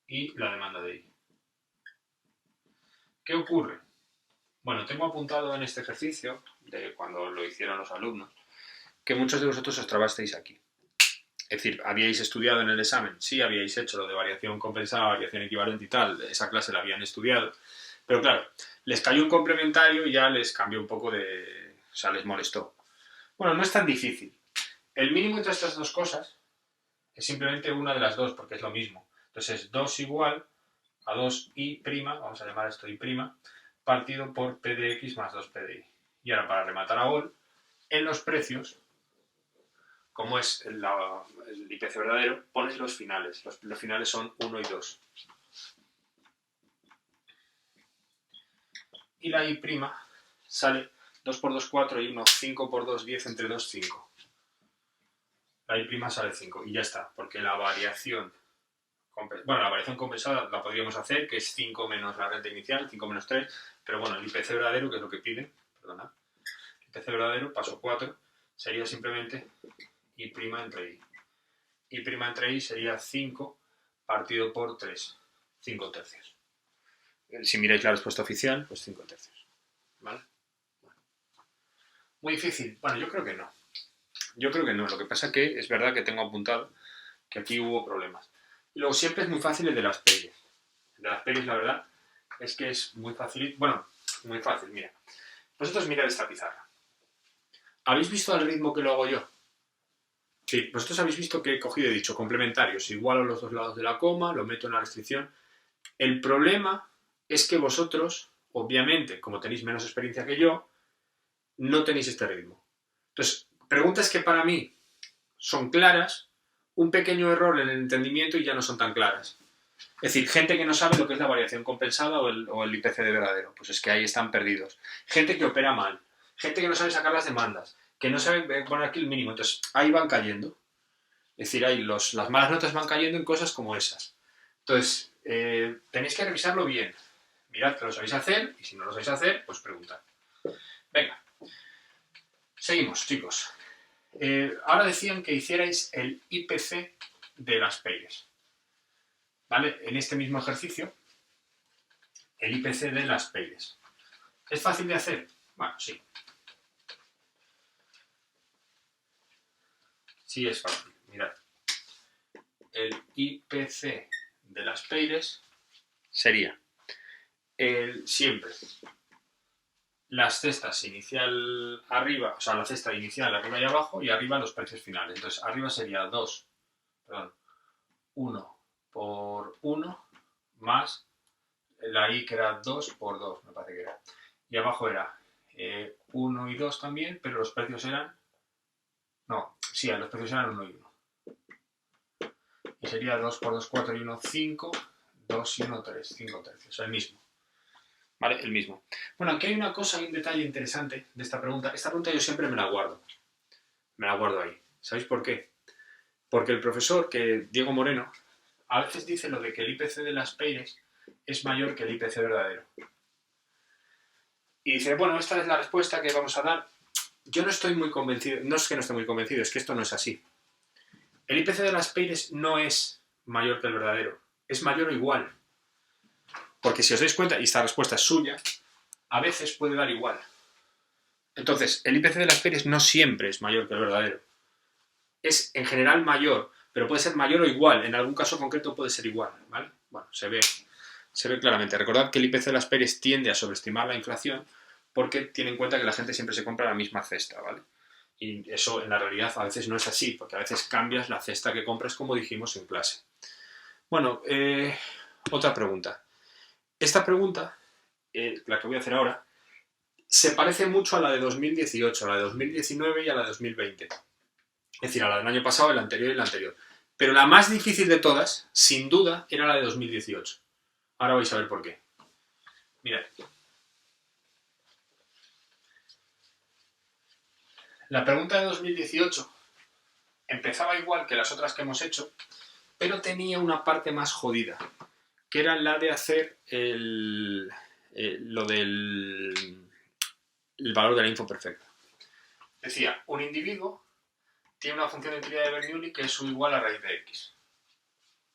y la demanda de y. ¿Qué ocurre? Bueno, tengo apuntado en este ejercicio, de cuando lo hicieron los alumnos, que muchos de vosotros os trabasteis aquí. Es decir, habíais estudiado en el examen, sí, habíais hecho lo de variación compensada, variación equivalente y tal, esa clase la habían estudiado, pero claro, les cayó un complementario y ya les cambió un poco de... o sea, les molestó. Bueno, no es tan difícil. El mínimo entre estas dos cosas es simplemente una de las dos, porque es lo mismo. Entonces es 2 igual a 2i', vamos a llamar esto i', partido por p de x más 2p de y. Y ahora, para rematar a gol, en los precios, como es el IPC verdadero, pones los finales. Los finales son 1 y 2. Y la y' sale 2 por 2, 4 y 1, 5 por 2, 10 entre 2, 5. La y' sale 5 y ya está, porque la variación... Bueno, la variación compensada la podríamos hacer, que es 5 menos la renta inicial, 5 menos 3, pero bueno, el IPC verdadero, que es lo que pide, perdona, el IPC verdadero, paso 4, sería simplemente y' entre y. Y' entre y sería 5 partido por 3, 5 tercios. Si miráis la respuesta oficial, pues 5 tercios. ¿Vale? Muy difícil. Bueno, yo creo que no. Yo creo que no. Lo que pasa que es verdad que tengo apuntado que aquí hubo problemas. Y luego siempre es muy fácil el de las pelis. El de las pelis, la verdad, es que es muy fácil. Bueno, muy fácil, mira. Vosotros mirad esta pizarra. ¿Habéis visto al ritmo que lo hago yo? Sí, vosotros habéis visto que he cogido y he dicho complementarios. Igualo los dos lados de la coma, lo meto en la restricción. El problema es que vosotros, obviamente, como tenéis menos experiencia que yo, no tenéis este ritmo. Entonces, preguntas que para mí son claras, un pequeño error en el entendimiento y ya no son tan claras. Es decir, gente que no sabe lo que es la variación compensada o el IPC de verdadero, pues es que ahí están perdidos. Gente que opera mal, gente que no sabe sacar las demandas, que no sabe poner aquí el mínimo, entonces ahí van cayendo. Es decir, ahí las malas notas van cayendo en cosas como esas. Entonces, tenéis que revisarlo bien. Mirad que lo sabéis hacer y si no lo sabéis hacer, pues preguntad. Venga, seguimos, chicos. Ahora decían que hicierais el IPC de las payres. ¿Vale? En este mismo ejercicio, el IPC de las payres. ¿Es fácil de hacer? Bueno, sí. Sí es fácil. Mirad. El IPC de las payres sería siempre las cestas inicial arriba, o sea, la cesta inicial arriba y abajo y arriba los precios finales. Entonces, arriba sería 1 por 1 más la I que era 2 por 2, me parece que era. Y abajo era 1 y 2 también, pero los precios eran... No, sí, los precios eran 1 y 1. Y sería 2 por 2, 4 y 1, 5, 2 y 1, 3, 5 tercios, o sea, el mismo. ¿Vale? El mismo. Bueno, aquí hay una cosa y un detalle interesante de esta pregunta. Esta pregunta yo siempre me la guardo. Me la guardo ahí. ¿Sabéis por qué? Porque el profesor, que Diego Moreno, a veces dice lo de que el IPC de las payres es mayor que el IPC verdadero. Y dice, bueno, esta es la respuesta que vamos a dar. Yo no estoy muy convencido, no es que no esté muy convencido, es que esto no es así. El IPC de las payres no es mayor que el verdadero, es mayor o igual. Porque si os dais cuenta, y esta respuesta es suya, a veces puede dar igual. Entonces, el IPC de las payres no siempre es mayor que el verdadero. Es en general mayor, pero puede ser mayor o igual. En algún caso concreto puede ser igual, ¿vale? Bueno, se ve claramente. Recordad que el IPC de las payres tiende a sobreestimar la inflación porque tiene en cuenta que la gente siempre se compra la misma cesta, ¿vale? Y eso en la realidad a veces no es así, porque a veces cambias la cesta que compras, como dijimos en clase. Bueno, otra pregunta. Esta pregunta, la que voy a hacer ahora, se parece mucho a la de 2018, a la de 2019 y a la de 2020. Es decir, a la del año pasado, el anterior y el anterior. Pero la más difícil de todas, sin duda, era la de 2018. Ahora vais a ver por qué. Mirad. La pregunta de 2018 empezaba igual que las otras que hemos hecho, pero tenía una parte más jodida, que era la de hacer lo del el valor de la info perfecta. Decía, un individuo tiene una función de utilidad de Bernoulli que es igual a raíz de x.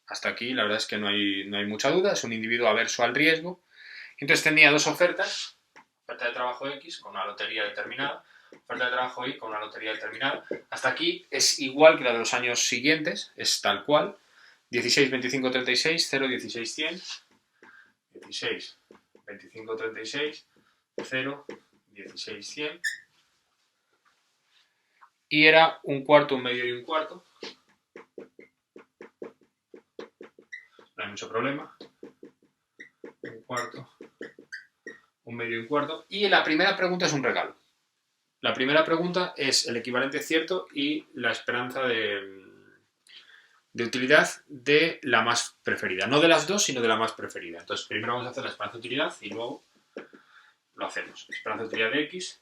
Hasta aquí la verdad es que no hay mucha duda, es un individuo averso al riesgo. Entonces tenía dos ofertas, oferta de trabajo X con una lotería determinada, oferta de trabajo Y con una lotería determinada. Hasta aquí es igual que la de los años siguientes, es tal cual. 16, 25, 36, 0, 16, 100. 16, 25, 36, 0, 16, 100. Y era un cuarto, un medio y un cuarto. No hay mucho problema. Un cuarto, un medio y un cuarto. Y la primera pregunta es un regalo. La primera pregunta es el equivalente cierto y la esperanza de utilidad de la más preferida. No de las dos, sino de la más preferida. Entonces, primero vamos a hacer la esperanza de utilidad y luego lo hacemos. Esperanza de utilidad de X,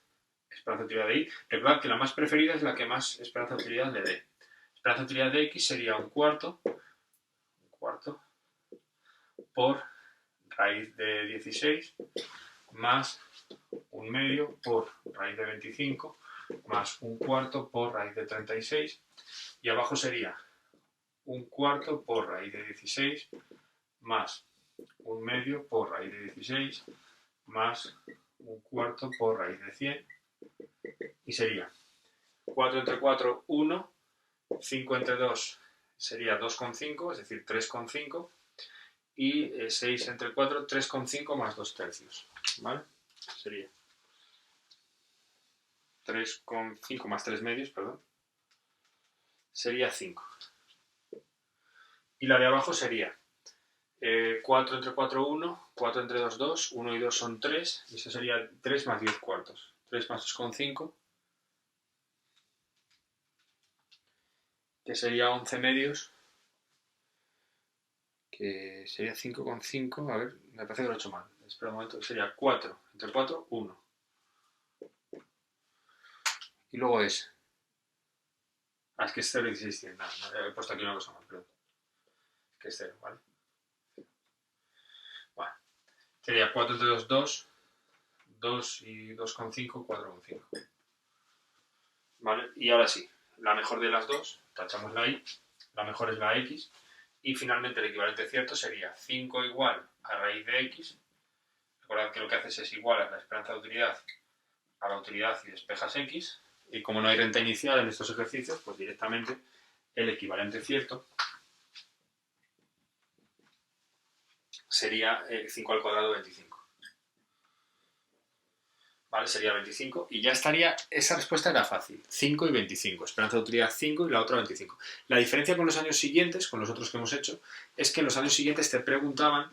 esperanza de utilidad de Y. Recordad que la más preferida es la que más esperanza de utilidad le dé. Esperanza de utilidad de X sería un cuarto por raíz de 16 más un medio por raíz de 25 más un cuarto por raíz de 36 y abajo sería un cuarto por raíz de 16 más un medio por raíz de 16 más un cuarto por raíz de 100 y sería 4 entre 4, 1. 5 entre 2 sería 2,5, es decir, 3,5. Y 6 entre 4, 3,5 más 2 tercios. ¿Vale? Sería 3,5 más 3 medios, perdón. Sería 5. Y la de abajo sería 4 entre 4, 1. 4 entre 2, 2. 1 y 2 son 3. Y eso sería 3 más 10 cuartos. 3 más 2,5. Que sería 11 medios. Que sería 5,5. A ver, me parece que lo he hecho mal. Espera un momento. Sería 4 entre 4, 1. Y luego es... Ah, es que es 0,16. No, he puesto aquí una cosa mal, perdón. Que es 0, ¿vale? Bueno, sería 4 entre 2, 2. 2 y 2,5, 4,5. ¿Vale? Y ahora sí, la mejor de las dos, tachamos la y, la mejor es la x, y finalmente el equivalente cierto sería 5 igual a raíz de x. Recordad que lo que haces es igual a la esperanza de utilidad a la utilidad y despejas x, y como no hay renta inicial en estos ejercicios, pues directamente el equivalente cierto sería 5 al cuadrado 25. ¿Vale? Sería 25 y ya estaría, esa respuesta era fácil, 5 y 25, esperanza de utilidad 5 y la otra 25. La diferencia con los años siguientes, con los otros que hemos hecho, es que en los años siguientes te preguntaban,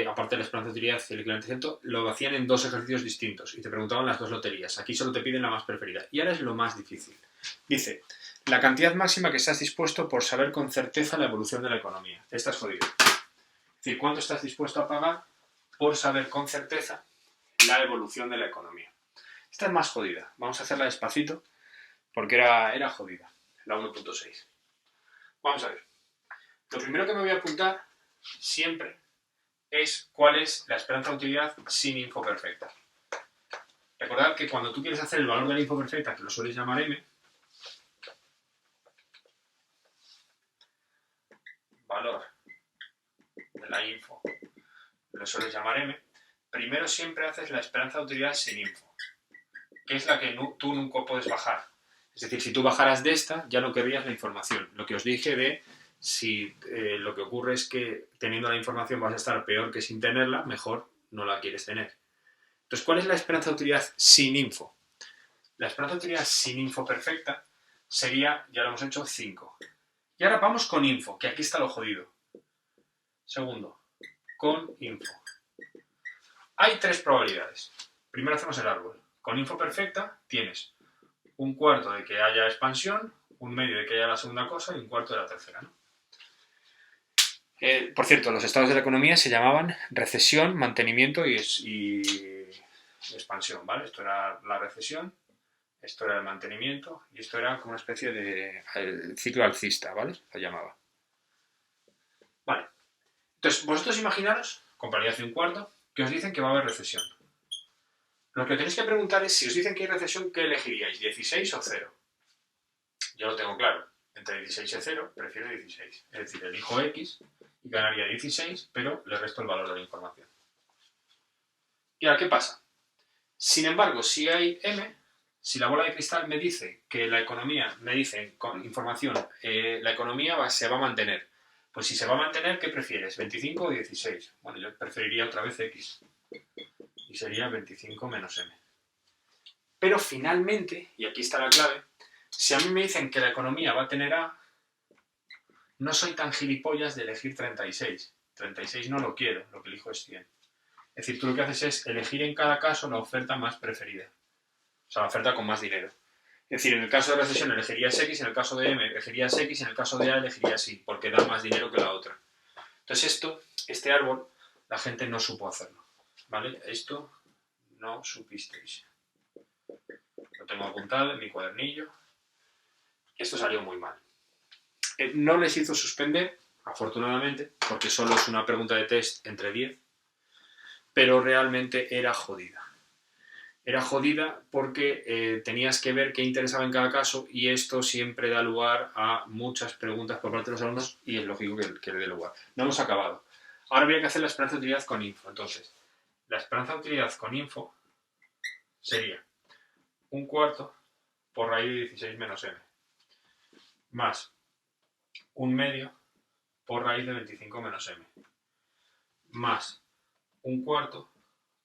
aparte de la esperanza de utilidad y el equivalente cierto, lo hacían en dos ejercicios distintos y te preguntaban las dos loterías. Aquí solo te piden la más preferida. Y ahora es lo más difícil. Dice, la cantidad máxima que estás dispuesto por saber con certeza la evolución de la economía. Esta es jodida. Es decir, ¿cuánto estás dispuesto a pagar por saber con certeza la evolución de la economía? Esta es más jodida. Vamos a hacerla despacito porque era jodida. La 1.6. Vamos a ver. Lo primero que me voy a apuntar siempre es cuál es la esperanza de utilidad sin info perfecta. Recordad que cuando tú quieres hacer el valor de la info perfecta, que lo sueles llamar M, valor de la info, lo sueles llamar M, primero siempre haces la esperanza de utilidad sin info, que es la que tú nunca puedes bajar. Es decir, si tú bajaras de esta, ya no querrías la información. Lo que os dije de si lo que ocurre es que teniendo la información vas a estar peor que sin tenerla, mejor no la quieres tener. Entonces, ¿cuál es la esperanza de utilidad sin info? La esperanza de utilidad sin info perfecta sería, ya lo hemos hecho, 5. Y ahora vamos con info, que aquí está lo jodido. Segundo, con info. Hay tres probabilidades. Primero hacemos el árbol. Con info perfecta tienes un cuarto de que haya expansión, un medio de que haya la segunda cosa y un cuarto de la tercera, ¿no? Por cierto, los estados de la economía se llamaban recesión, mantenimiento y expansión, ¿vale? Esto era la recesión, esto era el mantenimiento y esto era como una especie de ciclo alcista, ¿vale? Lo llamaba. Vale. Entonces, vosotros imaginaros, con probabilidad de un cuarto, que os dicen que va a haber recesión. Lo que tenéis que preguntar es, si os dicen que hay recesión, ¿qué elegiríais? ¿16 o 0? Yo lo tengo claro. Entre 16 y 0, prefiero 16. Es decir, elijo X y ganaría 16, pero le resto el valor de la información. ¿Y ahora qué pasa? Sin embargo, si hay M, si la bola de cristal me dice que la economía, me dice con información, la economía se va a mantener. Pues si se va a mantener, ¿qué prefieres? ¿25 o 16? Bueno, yo preferiría otra vez X. Y sería 25 menos M. Pero finalmente, y aquí está la clave, si a mí me dicen que la economía va a tener A, no soy tan gilipollas de elegir 36. 36 no lo quiero, lo que elijo es 100. Es decir, tú lo que haces es elegir en cada caso la oferta más preferida. O sea, la oferta con más dinero. Es decir, en el caso de recesión elegirías X, en el caso de M elegirías X, en el caso de A elegirías Y, porque da más dinero que la otra. Entonces este árbol, la gente no supo hacerlo. ¿Vale? Esto no supisteis. Lo tengo apuntado en mi cuadernillo. Esto salió muy mal. No les hizo suspender, afortunadamente, porque solo es una pregunta de test entre 10, pero realmente era jodida. Era jodida porque tenías que ver qué interesaba en cada caso y esto siempre da lugar a muchas preguntas por parte de los alumnos y es lógico que le dé lugar. No hemos acabado. Ahora habría que hacer la esperanza de utilidad con info. Entonces, la esperanza de utilidad con info sería un cuarto por raíz de 16 menos m, más 1/2 por raíz de 25 menos m, más 1/4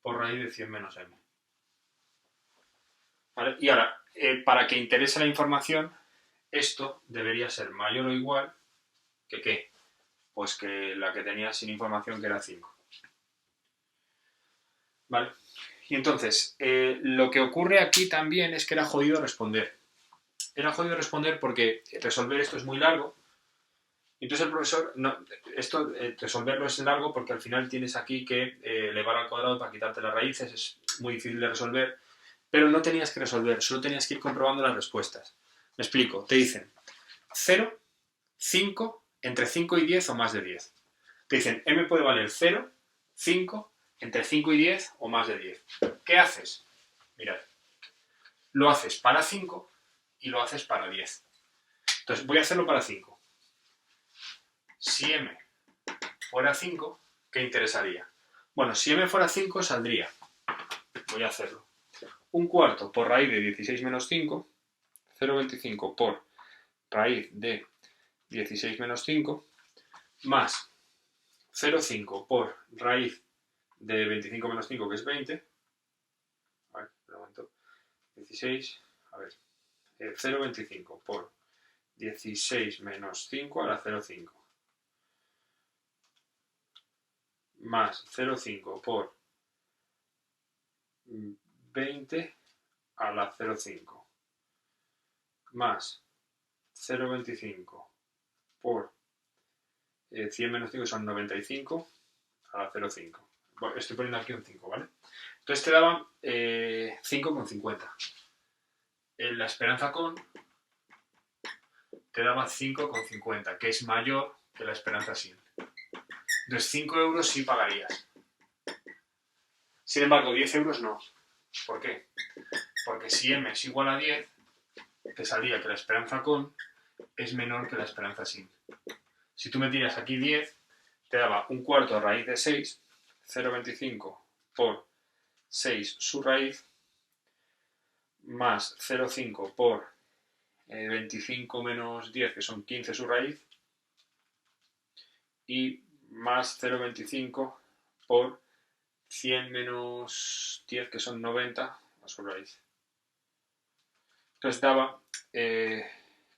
por raíz de 100 menos m. ¿Vale? Y ahora, para que interese la información, esto debería ser mayor o igual que ¿qué? Pues que la que tenía sin información, que era 5. ¿Vale? Y entonces, lo que ocurre aquí también es que era jodido responder. Era jodido responder porque resolver esto es muy largo. Entonces el profesor, resolverlo es largo porque al final tienes aquí que elevar al cuadrado para quitarte las raíces, es muy difícil de resolver, pero no tenías que resolver, solo tenías que ir comprobando las respuestas. Me explico, te dicen 0, 5, entre 5 y 10 o más de 10. Te dicen m puede valer 0, 5, entre 5 y 10 o más de 10. ¿Qué haces? Mirad, lo haces para 5 y lo haces para 10. Entonces voy a hacerlo para 5. Si m fuera 5, ¿qué interesaría? Bueno, si m fuera 5 saldría, voy a hacerlo, 1/4 por raíz de 16 menos 5, 0,25 por raíz de 16 menos 5, más 0,5 por raíz de 25 menos 5, que es 20, a ver, un momento, 16, a ver, 0,25 por 16 menos 5 a la 0,5, más 0,5 por 20 a la 0,5, más 0,25 por 100 menos 5, son 95 a la 0,5. Bueno, estoy poniendo aquí un 5, ¿vale? Entonces te daba 5,50. La esperanza con te daba 5,50, que es mayor que la esperanza sin. Entonces 5 euros sí pagarías. Sin embargo, 10 euros no. ¿Por qué? Porque si m es igual a 10, te salía que la esperanza con es menor que la esperanza sin. Si tú metías aquí 10, te daba 1/4 raíz de 6, 0,25 por 6 su raíz, más 0,5 por 25 menos 10, que son 15 su raíz, y más 0,25 por 100 menos 10, que son 90, a su raíz. Entonces daba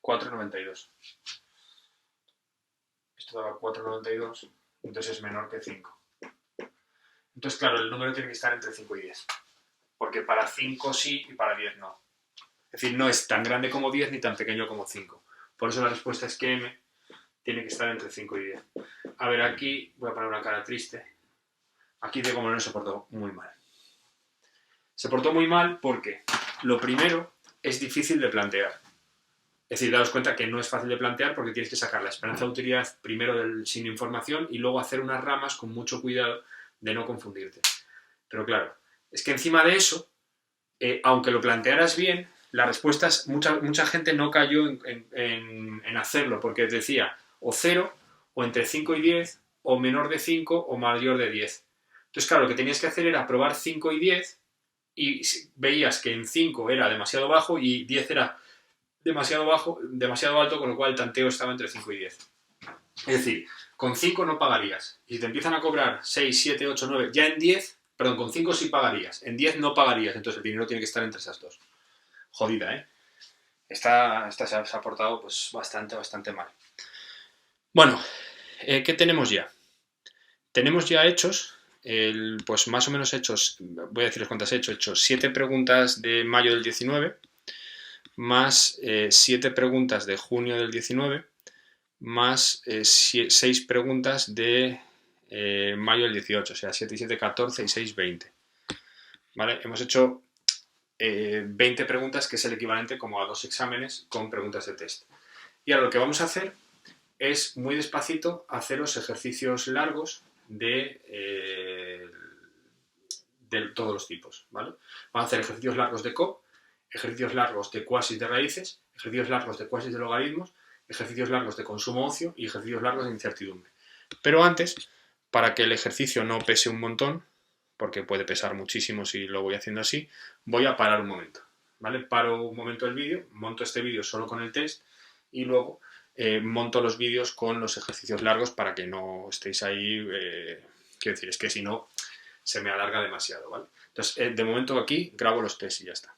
4,92. Esto daba 4,92, entonces es menor que 5. Entonces, claro, el número tiene que estar entre 5 y 10. Porque para 5 sí y para 10 no. Es decir, no es tan grande como 10 ni tan pequeño como 5. Por eso la respuesta es que m tiene que estar entre 5 y 10. A ver, aquí voy a poner una cara triste. Aquí Diego Moreno se portó muy mal. Se portó muy mal porque lo primero es difícil de plantear. Es decir, daos cuenta que no es fácil de plantear porque tienes que sacar la esperanza de utilidad primero sin información y luego hacer unas ramas con mucho cuidado de no confundirte. Pero claro, es que encima de eso, aunque lo plantearas bien, las respuestas, mucha gente no cayó en hacerlo porque decía o 0, o entre 5 y 10, o menor de 5, o mayor de 10. Entonces, claro, lo que tenías que hacer era probar 5 y 10 y veías que en 5 era demasiado bajo y 10 era demasiado bajo, demasiado alto, con lo cual el tanteo estaba entre 5 y 10. Es decir, con 5 no pagarías. Y si te empiezan a cobrar 6, 7, 8, 9, ya en 10, perdón, con 5 sí pagarías. En 10 no pagarías, entonces el dinero tiene que estar entre esas dos. Jodida, ¿eh? Esta se ha portado pues bastante mal. Bueno, ¿qué tenemos ya? Tenemos ya hechos, pues más o menos hechos, voy a deciros cuántas he hecho. He hecho 7 preguntas de mayo del 19, más 7 preguntas de junio del 19, más 6 preguntas de mayo del 18, o sea, 7 y 7, 14 y 6, 20. ¿Vale? Hemos hecho 20 preguntas, que es el equivalente como a 2 exámenes con preguntas de test. Y ahora lo que vamos a hacer es, muy despacito, haceros ejercicios largos de todos los tipos, ¿vale? Vamos a hacer ejercicios largos de COP, ejercicios largos de cuasis de raíces, ejercicios largos de cuasis de logaritmos, ejercicios largos de consumo ocio y ejercicios largos de incertidumbre. Pero antes, para que el ejercicio no pese un montón, porque puede pesar muchísimo si lo voy haciendo así, voy a parar un momento, ¿vale? Paro un momento el vídeo, monto este vídeo solo con el test y luego monto los vídeos con los ejercicios largos para que no estéis ahí, quiero decir, es que si no se me alarga demasiado, ¿vale? Entonces, de momento aquí grabo los tests y ya está.